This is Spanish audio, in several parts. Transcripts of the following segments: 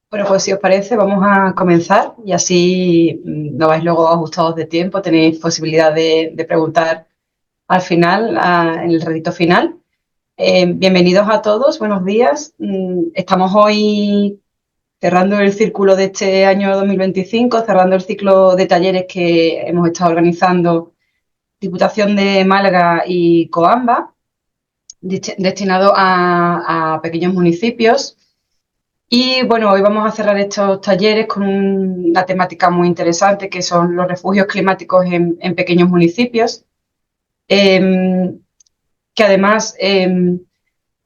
Bueno, pues si os parece, vamos a comenzar y así no vais luego ajustados de tiempo, tenéis posibilidad de preguntar al final, en el redito final. Bienvenidos a todos, buenos días. Estamos hoy cerrando el círculo de este año 2025, cerrando el ciclo de talleres que hemos estado organizando Diputación de Málaga y Coamba, destinado a pequeños municipios. Y bueno, hoy vamos a cerrar estos talleres con una temática muy interesante que son los refugios climáticos en pequeños municipios, eh, que además es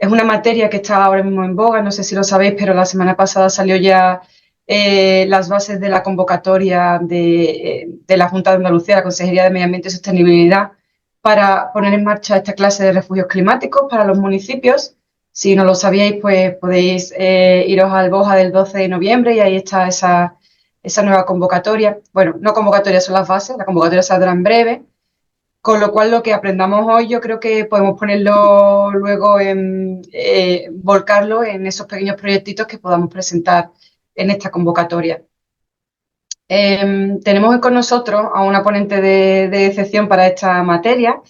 una materia que está ahora mismo en boga, no sé si lo sabéis, pero la semana pasada salió ya las bases de la convocatoria de la Junta de Andalucía, la Consejería de Medio Ambiente y Sostenibilidad, para poner en marcha esta clase de refugios climáticos para los municipios. Si no lo sabíais, pues podéis iros al BOJA del 12 de noviembre y ahí está esa nueva convocatoria. Bueno, no convocatoria, son las bases, la convocatoria saldrá en breve. Con lo cual, lo que aprendamos hoy, yo creo que podemos ponerlo luego volcarlo en esos pequeños proyectitos que podamos presentar en esta convocatoria. Tenemos hoy con nosotros a una ponente de excepción para esta materia,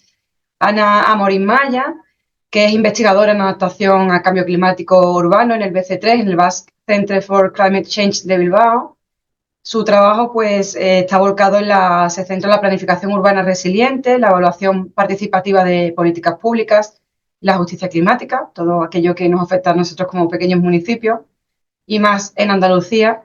Ana Amorín Maya, que es investigadora en adaptación a cambio climático urbano en el BC3, en el Basque Center for Climate Change de Bilbao. Su trabajo pues está volcado se centra en la planificación urbana resiliente, la evaluación participativa de políticas públicas, la justicia climática, todo aquello que nos afecta a nosotros como pequeños municipios, y más en Andalucía.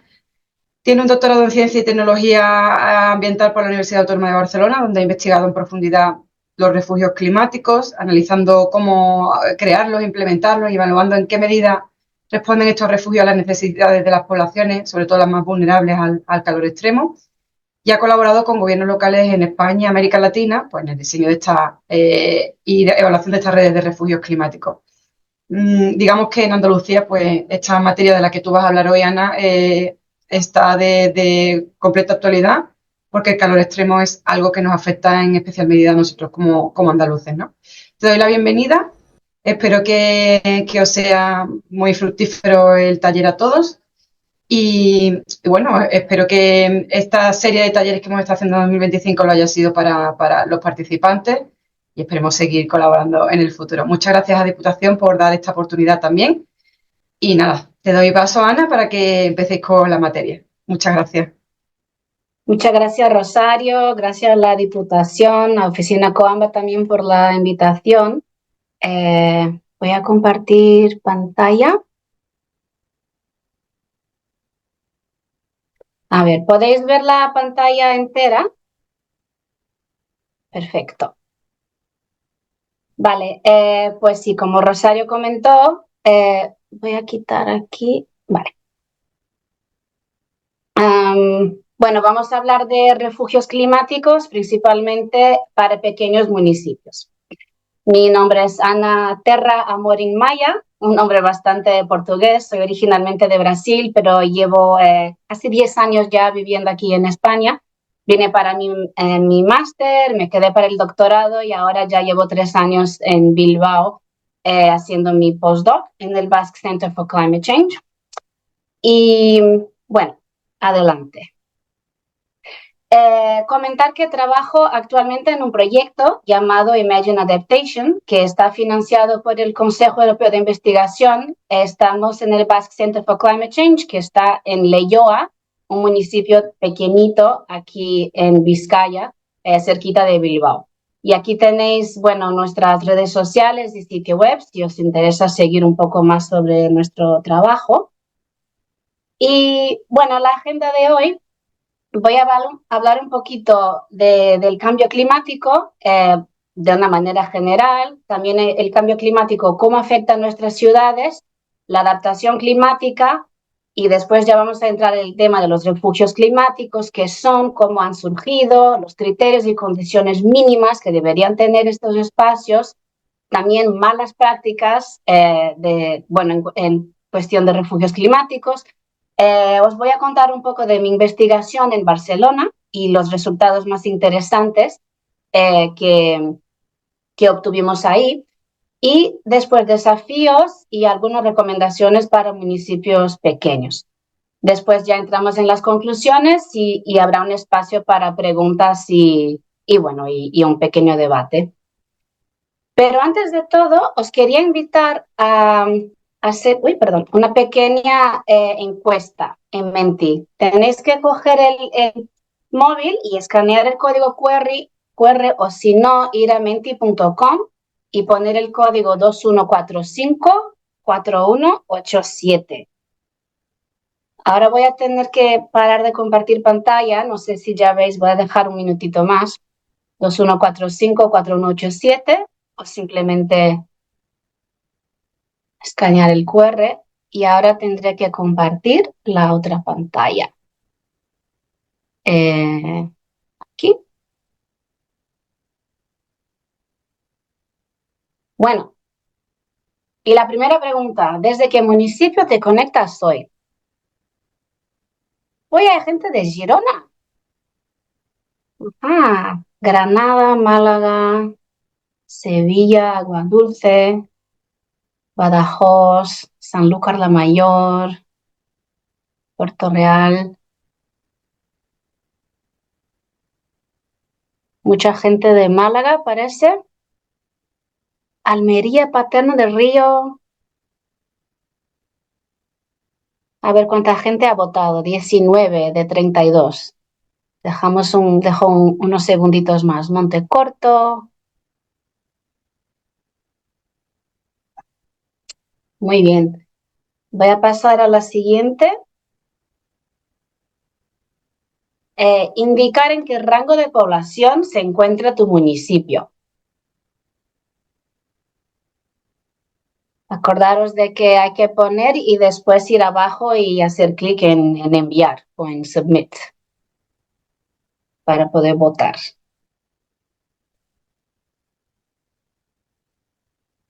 Tiene un doctorado en Ciencia y Tecnología Ambiental por la Universidad Autónoma de Barcelona, donde ha investigado en profundidad los refugios climáticos, analizando cómo crearlos, implementarlos y evaluando en qué medida responden estos refugios a las necesidades de las poblaciones, sobre todo las más vulnerables al calor extremo. Y ha colaborado con gobiernos locales en España y América Latina, pues, en el diseño de y de evaluación de estas redes de refugios climáticos. Digamos que en Andalucía, pues, esta materia de la que tú vas a hablar hoy, Ana, está de completa actualidad, porque el calor extremo es algo que nos afecta en especial medida a nosotros como andaluces, ¿no? Te doy la bienvenida, espero que os sea muy fructífero el taller a todos y bueno, espero que esta serie de talleres que hemos estado haciendo en 2025 lo haya sido para los participantes y esperemos seguir colaborando en el futuro. Muchas gracias a Diputación por dar esta oportunidad también. Y nada, te doy paso, Ana, para que empecéis con la materia. Muchas gracias. Muchas gracias, Rosario. Gracias a la Diputación, a Oficina Coamba también por la invitación. Voy a compartir pantalla. A ver, ¿podéis ver la pantalla entera? Perfecto. Vale, pues sí, como Rosario comentó, voy a quitar aquí. Vale. Bueno, vamos a hablar de refugios climáticos, principalmente para pequeños municipios. Mi nombre es Ana Terra Amorim Maya, un nombre bastante portugués. Soy originalmente de Brasil, pero llevo casi 10 años ya viviendo aquí en España. Vine para mi máster, me quedé para el doctorado y ahora ya llevo 3 años en Bilbao haciendo mi postdoc en el Basque Center for Climate Change. Y bueno, adelante. Comentar que trabajo actualmente en un proyecto llamado Imagine Adaptation, que está financiado por el Consejo Europeo de Investigación. Estamos en el Basque Center for Climate Change, que está en Leioa, un municipio pequeñito aquí en Vizcaya, cerquita de Bilbao. Y aquí tenéis, bueno, nuestras redes sociales y sitio web, si os interesa seguir un poco más sobre nuestro trabajo. Y bueno, la agenda de hoy. Voy a hablar un poquito del cambio climático de una manera general, también el cambio climático, cómo afecta a nuestras ciudades, la adaptación climática y después ya vamos a entrar en el tema de los refugios climáticos, qué son, cómo han surgido, los criterios y condiciones mínimas que deberían tener estos espacios, también malas prácticas en cuestión de refugios climáticos. Os voy a contar un poco de mi investigación en Barcelona y los resultados más interesantes que obtuvimos ahí. Y después desafíos y algunas recomendaciones para municipios pequeños. Después ya entramos en las conclusiones y habrá un espacio para preguntas y un pequeño debate. Pero antes de todo, os quería invitar a hacer una pequeña encuesta en Menti. Tenéis que coger el móvil y escanear el código QR o si no, ir a menti.com y poner el código 21454187. Ahora voy a tener que parar de compartir pantalla. No sé si ya veis, voy a dejar un minutito más. 21454187 o simplemente escanear el QR y ahora tendré que compartir la otra pantalla. Aquí. Bueno, y la primera pregunta, ¿desde qué municipio te conectas hoy? Hoy hay gente de Girona. Granada, Málaga, Sevilla, Aguadulce, Badajoz, Sanlúcar la Mayor, Puerto Real. Mucha gente de Málaga, parece. Almería, Paterno del Río. A ver cuánta gente ha votado. 19 de 32. Dejo unos segunditos más. Montecorto. Muy bien. Voy a pasar a la siguiente. Indicar en qué rango de población se encuentra tu municipio. Acordaros de que hay que poner y después ir abajo y hacer clic en enviar o en submit para poder votar.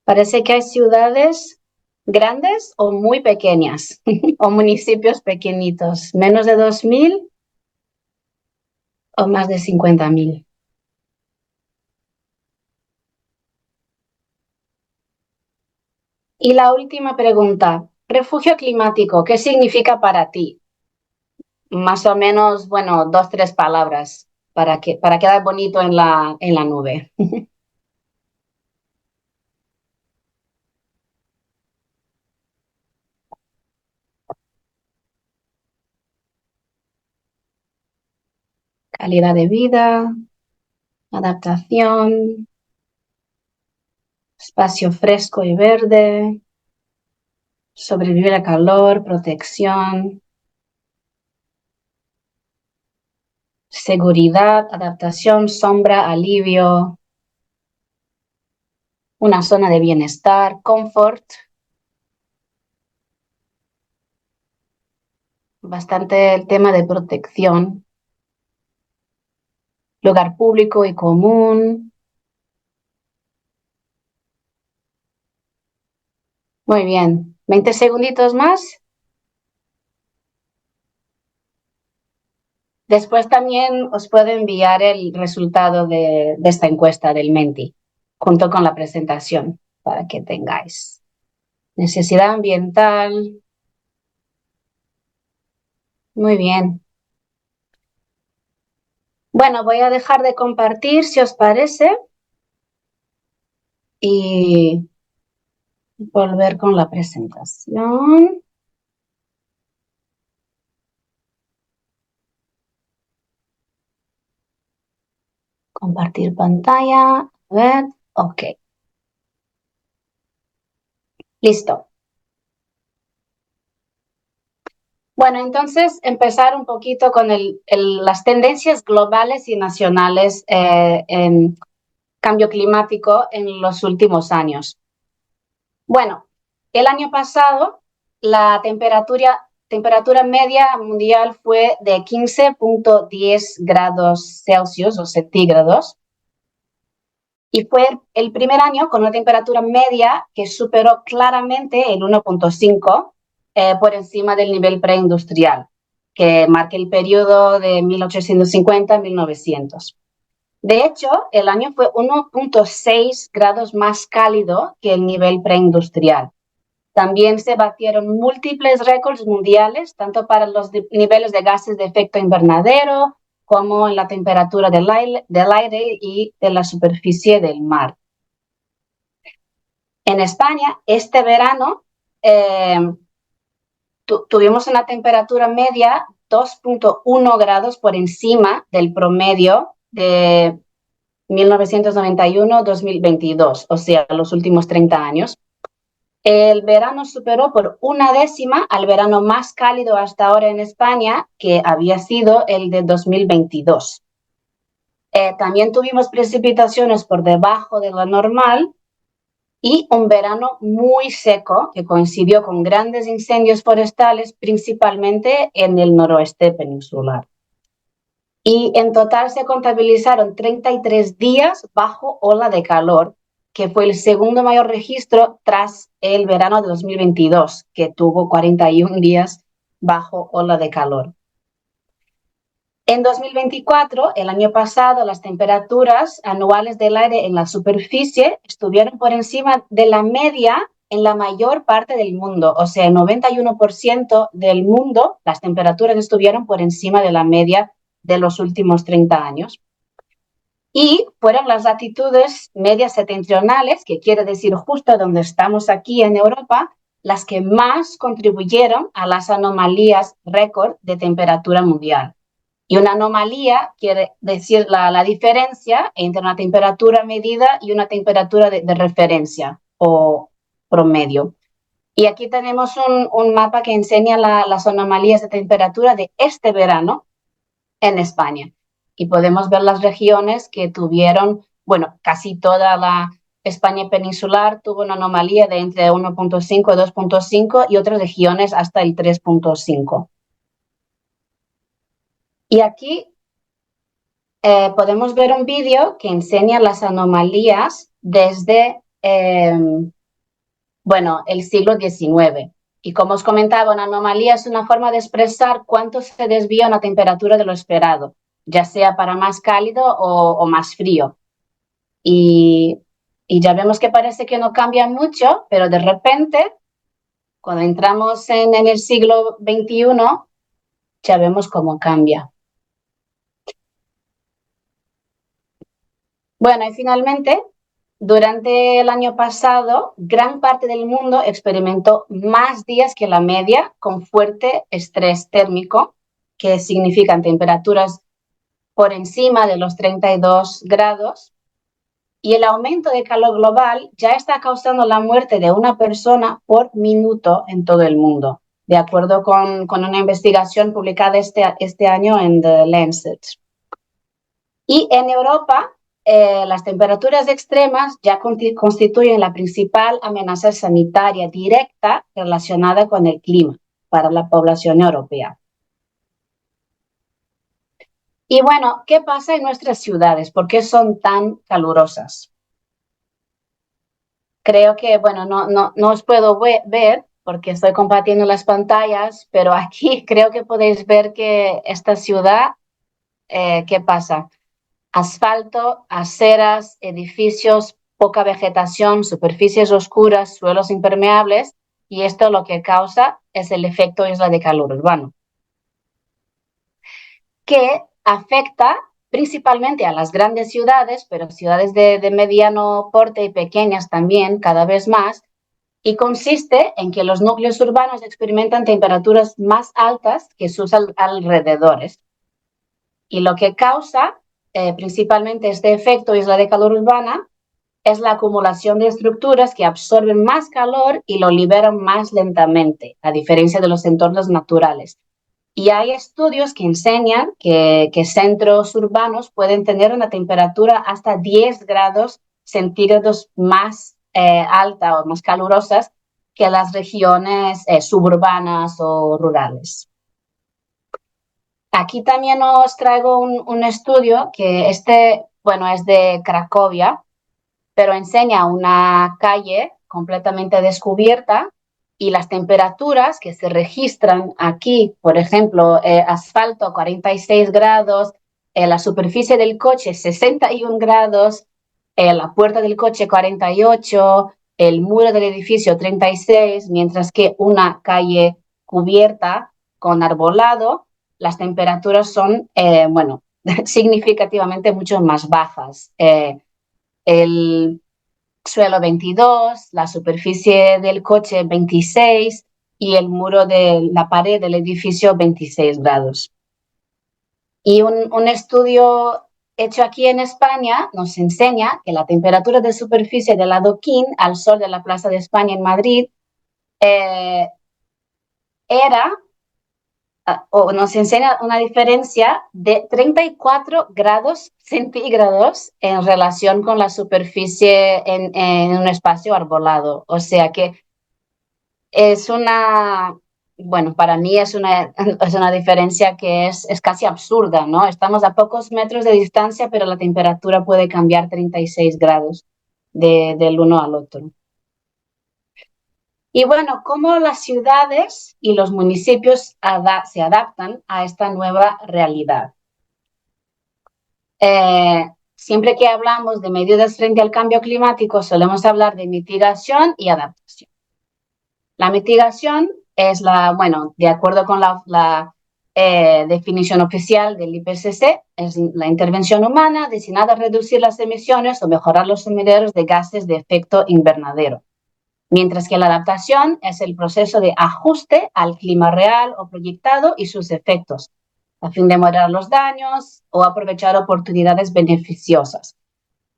Parece que hay ciudades grandes o muy pequeñas o municipios pequeñitos, menos de 2.000 o más de 50.000. Y la última pregunta, refugio climático, ¿qué significa para ti? Más o menos, 2, 3 palabras para quedar bonito en la nube. Calidad de vida, adaptación, espacio fresco y verde, sobrevivir al calor, protección, seguridad, adaptación, sombra, alivio, una zona de bienestar, confort, bastante el tema de protección, lugar público y común. Muy bien, 20 segunditos más. Después también os puedo enviar el resultado de esta encuesta del Menti, junto con la presentación, para que tengáis. Necesidad ambiental. Muy bien. Bueno, voy a dejar de compartir, si os parece, y volver con la presentación. Compartir pantalla. A ver, ok. Listo. Bueno, entonces empezar un poquito con las tendencias globales y nacionales en cambio climático en los últimos años. Bueno, el año pasado la temperatura media mundial fue de 15.10 grados Celsius o centígrados y fue el primer año con una temperatura media que superó claramente el 1.5 por encima del nivel preindustrial, que marca el periodo de 1850 a 1900. De hecho, el año fue 1.6 grados más cálido que el nivel preindustrial. También se batieron múltiples récords mundiales, tanto para los niveles de gases de efecto invernadero como en la temperatura del aire y de la superficie del mar. En España, este verano, tuvimos una temperatura media 2.1 grados por encima del promedio de 1991-2022, o sea, los últimos 30 años. El verano superó por 1/10 al verano más cálido hasta ahora en España, que había sido el de 2022. También tuvimos precipitaciones por debajo de lo normal y un verano muy seco que coincidió con grandes incendios forestales, principalmente en el noroeste peninsular. Y en total se contabilizaron 33 días bajo ola de calor, que fue el segundo mayor registro tras el verano de 2022, que tuvo 41 días bajo ola de calor. En 2024, el año pasado, las temperaturas anuales del aire en la superficie estuvieron por encima de la media en la mayor parte del mundo. O sea, el 91% del mundo, las temperaturas estuvieron por encima de la media de los últimos 30 años. Y fueron las latitudes medias septentrionales, que quiere decir justo donde estamos aquí en Europa, las que más contribuyeron a las anomalías récord de temperatura mundial. Y una anomalía quiere decir la diferencia entre una temperatura medida y una temperatura de referencia o promedio. Y aquí tenemos un mapa que enseña las anomalías de temperatura de este verano en España. Y podemos ver las regiones que tuvieron, bueno, casi toda la España peninsular tuvo una anomalía de entre 1.5 y 2.5 y otras regiones hasta el 3.5. Y aquí podemos ver un vídeo que enseña las anomalías desde, el siglo XIX. Y como os comentaba, una anomalía es una forma de expresar cuánto se desvía una temperatura de lo esperado, ya sea para más cálido o más frío. Y ya vemos que parece que no cambia mucho, pero de repente, cuando entramos en el siglo XXI, ya vemos cómo cambia. Bueno, y finalmente, durante el año pasado, gran parte del mundo experimentó más días que la media con fuerte estrés térmico, que significan temperaturas por encima de los 32 grados. Y el aumento de calor global ya está causando la muerte de una persona por minuto en todo el mundo, de acuerdo con una investigación publicada este año en The Lancet. Y en Europa, las temperaturas extremas ya constituyen la principal amenaza sanitaria directa relacionada con el clima para la población europea. Y bueno, ¿qué pasa en nuestras ciudades? ¿Por qué son tan calurosas? Creo que, bueno, no os puedo ver porque estoy compartiendo las pantallas, pero aquí creo que podéis ver que esta ciudad, ¿qué pasa? Asfalto, aceras, edificios, poca vegetación, superficies oscuras, suelos impermeables, y esto lo que causa es el efecto isla de calor urbano, que afecta principalmente a las grandes ciudades, pero ciudades de mediano porte y pequeñas también, cada vez más, y consiste en que los núcleos urbanos experimentan temperaturas más altas que sus alrededores. Y lo que causa principalmente este efecto isla de calor urbana es la acumulación de estructuras que absorben más calor y lo liberan más lentamente, a diferencia de los entornos naturales. Y hay estudios que enseñan que centros urbanos pueden tener una temperatura hasta 10 grados centígrados más alta o más calurosas que las regiones suburbanas o rurales. Aquí también os traigo un estudio que es de Cracovia, pero enseña una calle completamente descubierta y las temperaturas que se registran aquí, por ejemplo, asfalto 46 grados, la superficie del coche 61 grados, la puerta del coche 48, el muro del edificio 36, mientras que una calle cubierta con arbolado, las temperaturas son, bueno, significativamente mucho más bajas. El suelo 22, la superficie del coche 26 y el muro de la pared del edificio 26 grados. Y un estudio hecho aquí en España nos enseña que la temperatura de superficie del adoquín al sol de la Plaza de España en Madrid eh, era, o nos enseña una diferencia de 34 grados centígrados en relación con la superficie en un espacio arbolado. O sea que es una, bueno, para mí es una diferencia que es casi absurda, ¿no? Estamos a pocos metros de distancia, pero la temperatura puede cambiar 36 grados del uno al otro. Y bueno, cómo las ciudades y los municipios se adaptan a esta nueva realidad. Siempre que hablamos de medidas frente al cambio climático, solemos hablar de mitigación y adaptación. La mitigación es bueno, de acuerdo con la definición oficial del IPCC, es la intervención humana destinada a reducir las emisiones o mejorar los sumiderios de gases de efecto invernadero. Mientras que la adaptación es el proceso de ajuste al clima real o proyectado y sus efectos, a fin de moderar los daños o aprovechar oportunidades beneficiosas.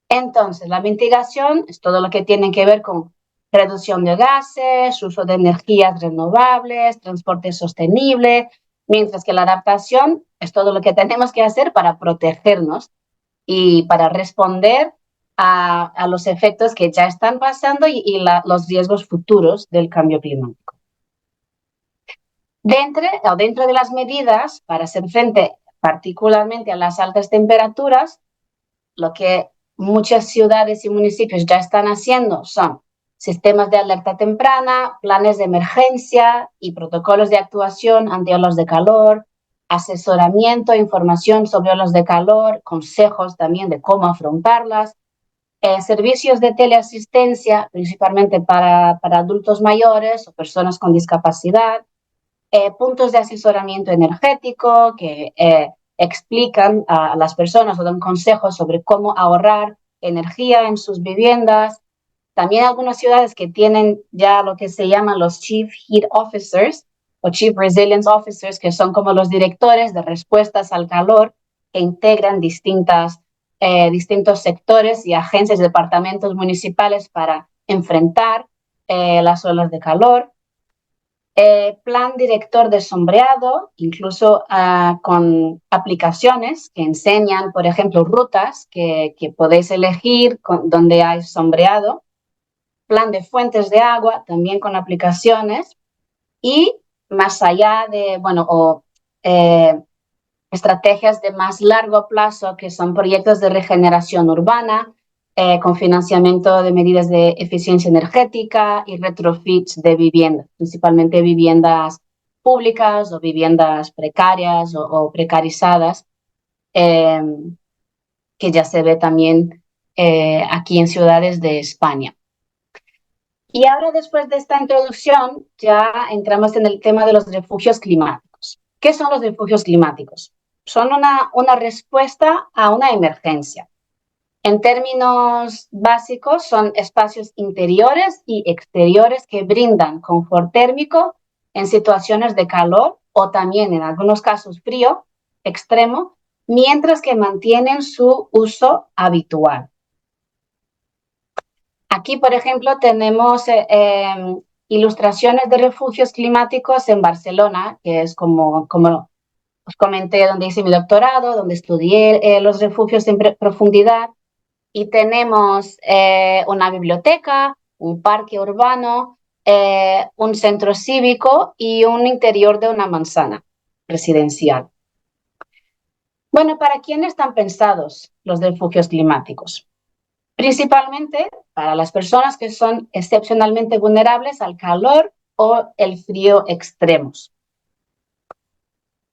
Entonces, la mitigación es todo lo que tiene que ver con reducción de gases, uso de energías renovables, transporte sostenible, mientras que la adaptación es todo lo que tenemos que hacer para protegernos y para responder a los efectos que ya están pasando y los riesgos futuros del cambio climático. Dentro de las medidas para hacer frente particularmente a las altas temperaturas, lo que muchas ciudades y municipios ya están haciendo son sistemas de alerta temprana, planes de emergencia y protocolos de actuación ante olas de calor, asesoramiento, información sobre olas de calor, consejos también de cómo afrontarlas, servicios de teleasistencia, principalmente para adultos mayores o personas con discapacidad, puntos de asesoramiento energético que explican a las personas o dan consejos sobre cómo ahorrar energía en sus viviendas. También algunas ciudades que tienen ya lo que se llaman los Chief Heat Officers o Chief Resilience Officers, que son como los directores de respuestas al calor que integran distintos sectores y agencias, departamentos municipales para enfrentar las olas de calor. Plan director de sombreado, incluso con aplicaciones que enseñan, por ejemplo, rutas que podéis elegir donde hay sombreado. Plan de fuentes de agua, también con aplicaciones. Y más allá de, estrategias de más largo plazo, que son proyectos de regeneración urbana, con financiamiento de medidas de eficiencia energética y retrofits de viviendas, principalmente viviendas públicas o viviendas precarias o precarizadas, que ya se ve también aquí en ciudades de España. Y ahora, después de esta introducción, ya entramos en el tema de los refugios climáticos. ¿Qué son los refugios climáticos? Son una respuesta a una emergencia. En términos básicos, son espacios interiores y exteriores que brindan confort térmico en situaciones de calor o también en algunos casos frío extremo, mientras que mantienen su uso habitual. Aquí, por ejemplo, tenemos ilustraciones de refugios climáticos en Barcelona, que es como os comenté, donde hice mi doctorado, donde estudié los refugios en profundidad. Y tenemos una biblioteca, un parque urbano, un centro cívico y un interior de una manzana residencial. Bueno, ¿para quién están pensados los refugios climáticos? Principalmente para las personas que son excepcionalmente vulnerables al calor o el frío extremos.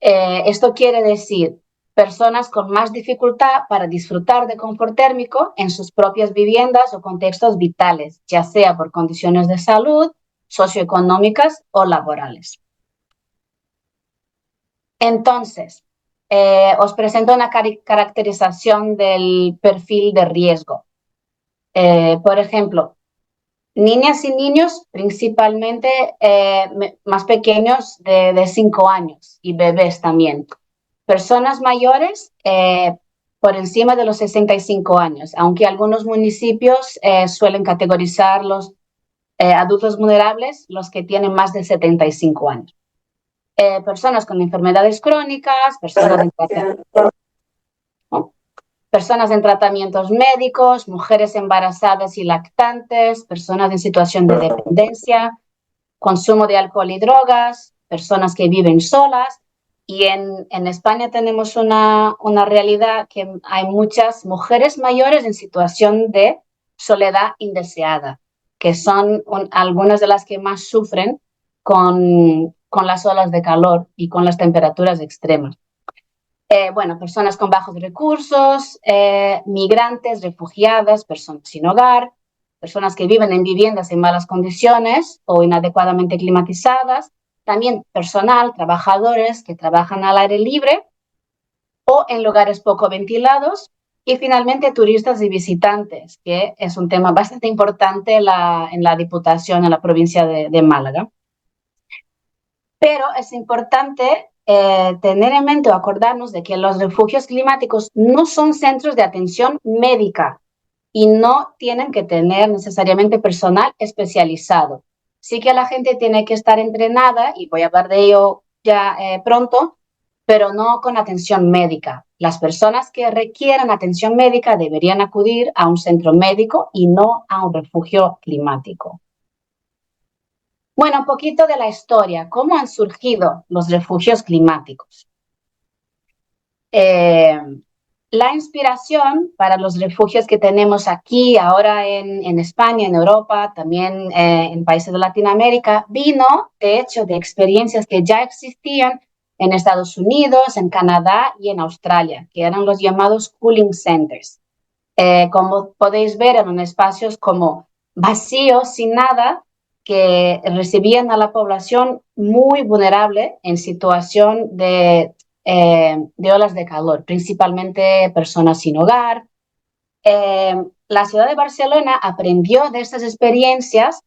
Esto quiere decir personas con más dificultad para disfrutar de confort térmico en sus propias viviendas o contextos vitales, ya sea por condiciones de salud, socioeconómicas o laborales. Entonces, os presento una caracterización del perfil de riesgo. Por ejemplo, niñas y niños, principalmente más pequeños de 5 años y bebés también. Personas mayores por encima de los 65 años, aunque algunos municipios suelen categorizar los adultos vulnerables, los que tienen más de 75 años. Personas con enfermedades crónicas, personas en tratamientos médicos, mujeres embarazadas y lactantes, personas en situación de dependencia, consumo de alcohol y drogas, personas que viven solas. Y en España tenemos una realidad que hay muchas mujeres mayores en situación de soledad indeseada, que son algunas de las que más sufren con las olas de calor y con las temperaturas extremas. Bueno, personas con bajos recursos, migrantes, refugiadas, personas sin hogar, personas que viven en viviendas en malas condiciones o inadecuadamente climatizadas, también personal, trabajadores que trabajan al aire libre o en lugares poco ventilados, y finalmente turistas y visitantes, que es un tema bastante importante en la Diputación, en la provincia de Málaga. Pero es importante tener en mente o acordarnos de que los refugios climáticos no son centros de atención médica y no tienen que tener necesariamente personal especializado. Sí que la gente tiene que estar entrenada, y voy a hablar de ello ya pronto, pero no con atención médica. Las personas que requieran atención médica deberían acudir a un centro médico y no a un refugio climático. Bueno, un poquito de la historia, cómo han surgido los refugios climáticos. La inspiración para los refugios que tenemos aquí, ahora en España, en Europa, también en países de Latinoamérica, vino, de hecho, de experiencias que ya existían en Estados Unidos, en Canadá y en Australia, que eran los llamados cooling centers. Como podéis ver, eran espacios como vacíos, sin nada, que recibían a la población muy vulnerable en situación de olas de calor, principalmente personas sin hogar. La ciudad de Barcelona aprendió de estas experiencias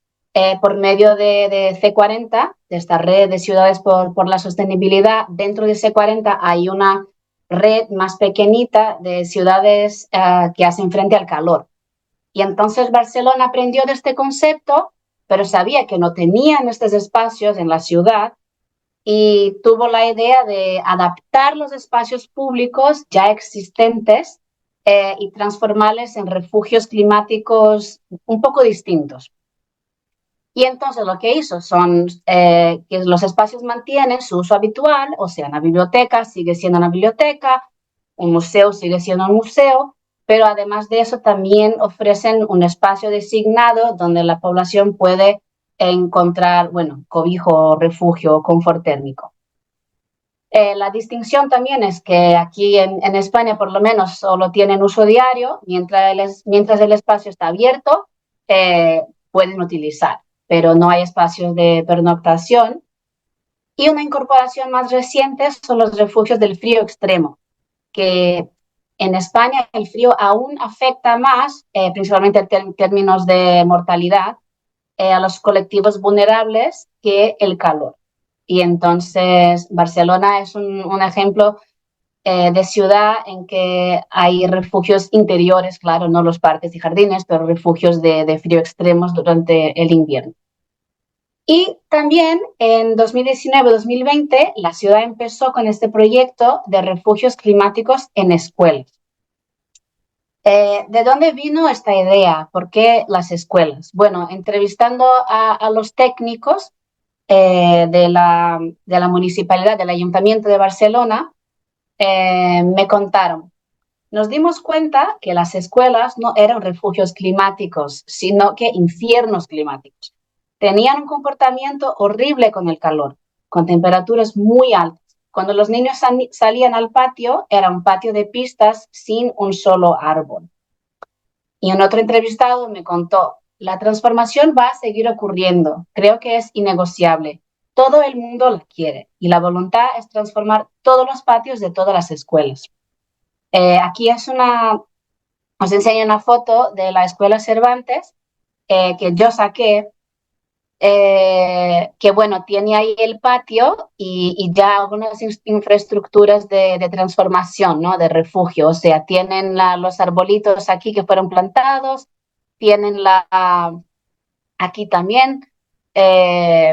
por medio de C40, de esta red de ciudades por la sostenibilidad. Dentro de C40 hay una red más pequeñita de ciudades que hacen frente al calor. Y entonces Barcelona aprendió de este concepto, pero sabía que no tenían estos espacios en la ciudad y tuvo la idea de adaptar los espacios públicos ya existentes y transformarlos en refugios climáticos un poco distintos. Y entonces lo que hizo son que los espacios mantienen su uso habitual, o sea, una biblioteca sigue siendo una biblioteca, un museo sigue siendo un museo, pero además de eso también ofrecen un espacio designado donde la población puede encontrar, bueno, cobijo, refugio, confort térmico. La distinción también es que aquí en España por lo menos solo tienen uso diario, mientras el espacio está abierto, pueden utilizar, pero no hay espacios de pernoctación. Y una incorporación más reciente son los refugios del frío extremo, que en España el frío aún afecta más, principalmente en términos de mortalidad, a los colectivos vulnerables que el calor. Y entonces Barcelona es un ejemplo de ciudad en que hay refugios interiores, claro, no los parques y jardines, pero refugios de frío extremos durante el invierno. Y también en 2019-2020 la ciudad empezó con este proyecto de refugios climáticos en escuelas. ¿De dónde vino esta idea? ¿Por qué las escuelas? Bueno, entrevistando a los técnicos de la municipalidad, del Ayuntamiento de Barcelona, me contaron. Nos dimos cuenta que las escuelas no eran refugios climáticos, sino que infiernos climáticos. Tenían un comportamiento horrible con el calor, con temperaturas muy altas, Cuando los niños salían al patio, era un patio de pistas sin un solo árbol. Y un otro entrevistado me contó, la transformación va a seguir ocurriendo, creo que es innegociable. Todo el mundo la quiere y la voluntad es transformar todos los patios de todas las escuelas. Aquí os enseño una foto de la escuela Cervantes que yo saqué, que bueno, tiene ahí el patio y ya algunas infraestructuras de transformación, ¿no? De refugio, o sea, tienen los arbolitos aquí que fueron plantados, tienen aquí también,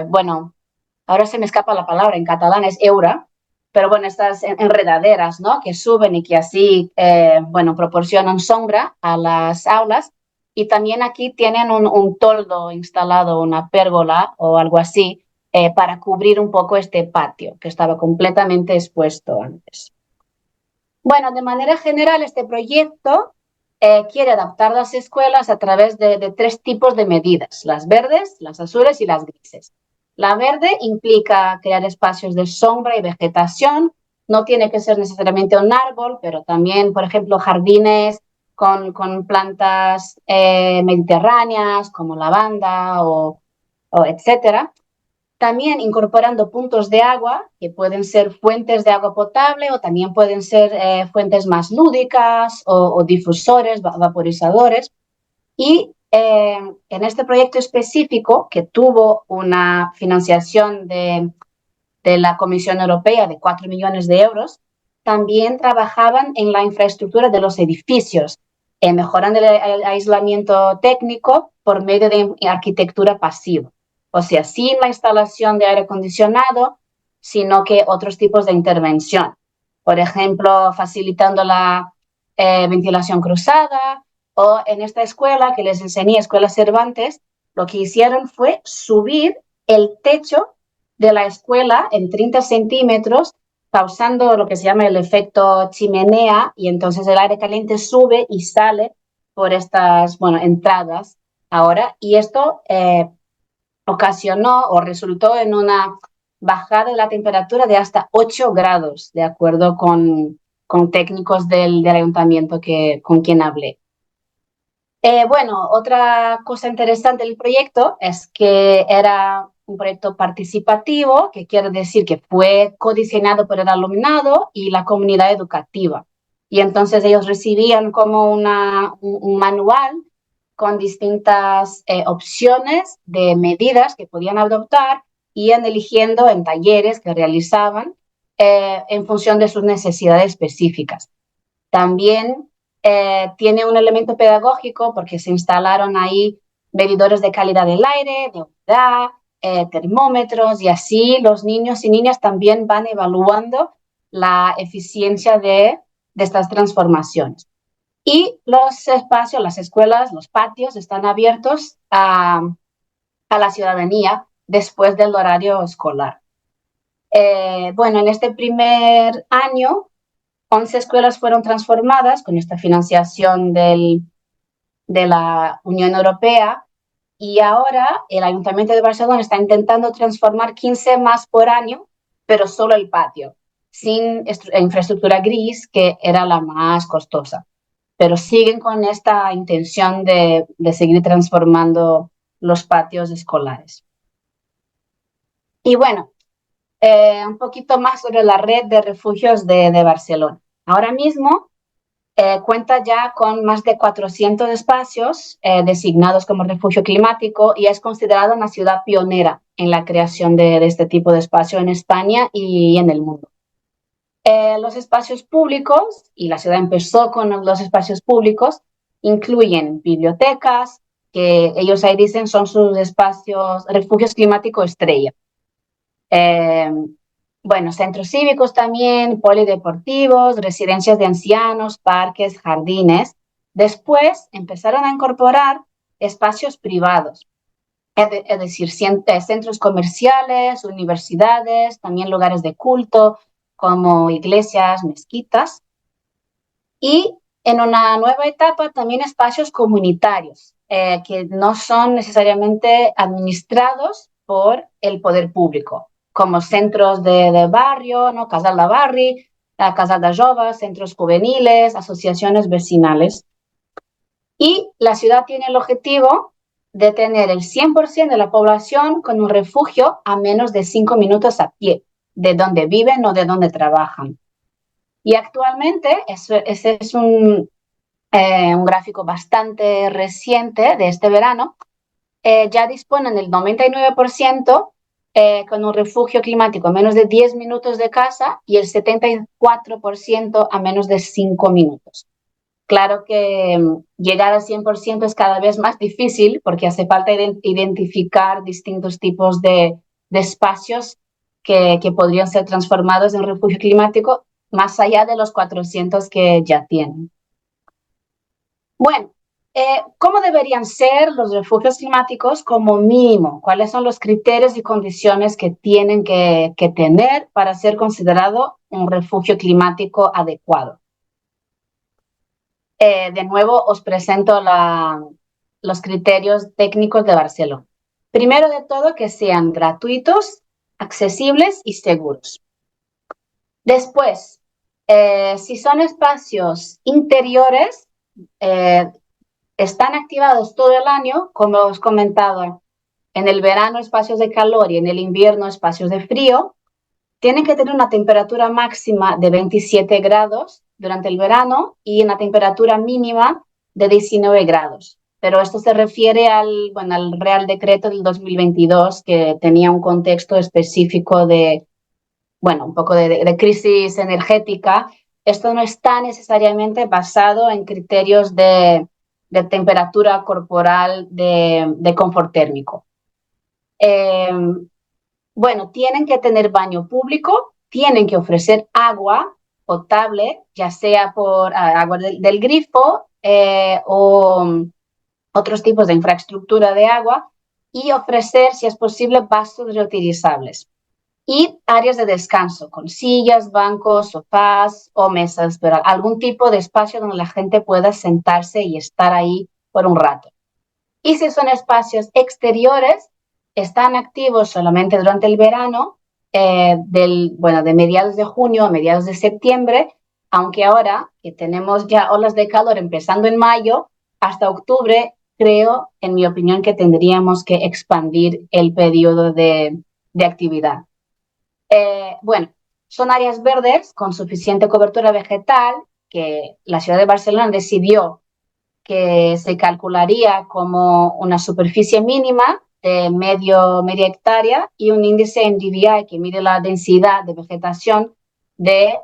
bueno, ahora se me escapa la palabra, en catalán es eura, pero bueno, estas enredaderas, ¿no? Que suben y que así, bueno, proporcionan sombra a las aulas. Y también aquí tienen un toldo instalado, una pérgola o algo así, para cubrir un poco este patio que estaba completamente expuesto antes. Bueno, de manera general, este proyecto quiere adaptar las escuelas a través de tres tipos de medidas, las verdes, las azules y las grises. La verde implica crear espacios de sombra y vegetación. No tiene que ser necesariamente un árbol, pero también, por ejemplo, jardines con plantas mediterráneas como lavanda o etcétera. También incorporando puntos de agua, que pueden ser fuentes de agua potable o también pueden ser fuentes más lúdicas o difusores, vaporizadores. Y en este proyecto específico, que tuvo una financiación de la Comisión Europea de 4 millones de euros, también trabajaban en la infraestructura de los edificios, mejorando el aislamiento técnico por medio de arquitectura pasiva. O sea, sin la instalación de aire acondicionado, sino que otros tipos de intervención. Por ejemplo, facilitando la ventilación cruzada, o en esta escuela que les enseñé, Escuela Cervantes, lo que hicieron fue subir el techo de la escuela en 30 centímetros, causando lo que se llama el efecto chimenea, y entonces el aire caliente sube y sale por estas, bueno, entradas ahora, y esto ocasionó o resultó en una bajada de la temperatura de hasta 8 grados, de acuerdo con técnicos del ayuntamiento con quien hablé. Bueno, otra cosa interesante del proyecto es que era un proyecto participativo, que quiere decir que fue codiseñado por el alumnado y la comunidad educativa. Y entonces ellos recibían como un manual con distintas opciones de medidas que podían adoptar, y iban eligiendo en talleres que realizaban en función de sus necesidades específicas. También tiene un elemento pedagógico porque se instalaron ahí medidores de calidad del aire, de humedad, termómetros, y así los niños y niñas también van evaluando la eficiencia de estas transformaciones. Y los espacios, las escuelas, los patios están abiertos a la ciudadanía después del horario escolar. Bueno, en este primer año 11 escuelas fueron transformadas con esta financiación de la Unión Europea, y ahora el Ayuntamiento de Barcelona está intentando transformar 15 más por año, pero solo el patio, sin infraestructura gris, que era la más costosa. Pero siguen con esta intención de seguir transformando los patios escolares. Y bueno, un poquito más sobre la red de refugios de Barcelona. Ahora mismo cuenta ya con más de 400 espacios designados como refugio climático, y es considerada una ciudad pionera en la creación de este tipo de espacio en España y en el mundo. Los espacios públicos, y la ciudad empezó con los espacios públicos, incluyen bibliotecas, que ellos ahí dicen son sus espacios, refugios climáticos estrella. Bueno, centros cívicos también, polideportivos, residencias de ancianos, parques, jardines. Después empezaron a incorporar espacios privados, es decir, centros comerciales, universidades, también lugares de culto como iglesias, mezquitas. Y en una nueva etapa también espacios comunitarios, que no son necesariamente administrados por el poder público, como centros de barrio, ¿no? Casal de barri, la Casal de Joves, centros juveniles, asociaciones vecinales. Y la ciudad tiene el objetivo de tener el 100% de la población con un refugio a menos de 5 minutos a pie, de donde viven o de donde trabajan. Y actualmente, ese es un gráfico bastante reciente de este verano, ya disponen del 99% con un refugio climático a menos de 10 minutos de casa y el 74% a menos de 5 minutos. Claro que llegar al 100% es cada vez más difícil porque hace falta identificar distintos tipos de espacios que podrían ser transformados en refugio climático más allá de los 400 que ya tienen. Bueno, ¿cómo deberían ser los refugios climáticos como mínimo? ¿Cuáles son los criterios y condiciones que tienen que tener para ser considerado un refugio climático adecuado? De nuevo, os presento los criterios técnicos de Barcelona. Primero de todo, que sean gratuitos, accesibles y seguros. Después, si son espacios interiores, están activados todo el año, como os comentaba, en el verano espacios de calor y en el invierno espacios de frío. Tienen que tener una temperatura máxima de 27 grados durante el verano y una temperatura mínima de 19 grados. Pero esto se refiere al Real Decreto del 2022, que tenía un contexto específico de, un poco de crisis energética. Esto no está necesariamente basado en criterios de temperatura corporal de confort térmico. Tienen que tener baño público, tienen que ofrecer agua potable, ya sea por agua del grifo o otros tipos de infraestructura de agua, y ofrecer, si es posible, vasos reutilizables. Y áreas de descanso, con sillas, bancos, sofás o mesas, pero algún tipo de espacio donde la gente pueda sentarse y estar ahí por un rato. Y si son espacios exteriores, están activos solamente durante el verano, de mediados de junio a mediados de septiembre, aunque ahora que tenemos ya olas de calor empezando en mayo, hasta octubre, creo, en mi opinión, que tendríamos que expandir el periodo de actividad. Son áreas verdes con suficiente cobertura vegetal que la ciudad de Barcelona decidió que se calcularía como una superficie mínima de media hectárea y un índice NDVI que mide la densidad de vegetación de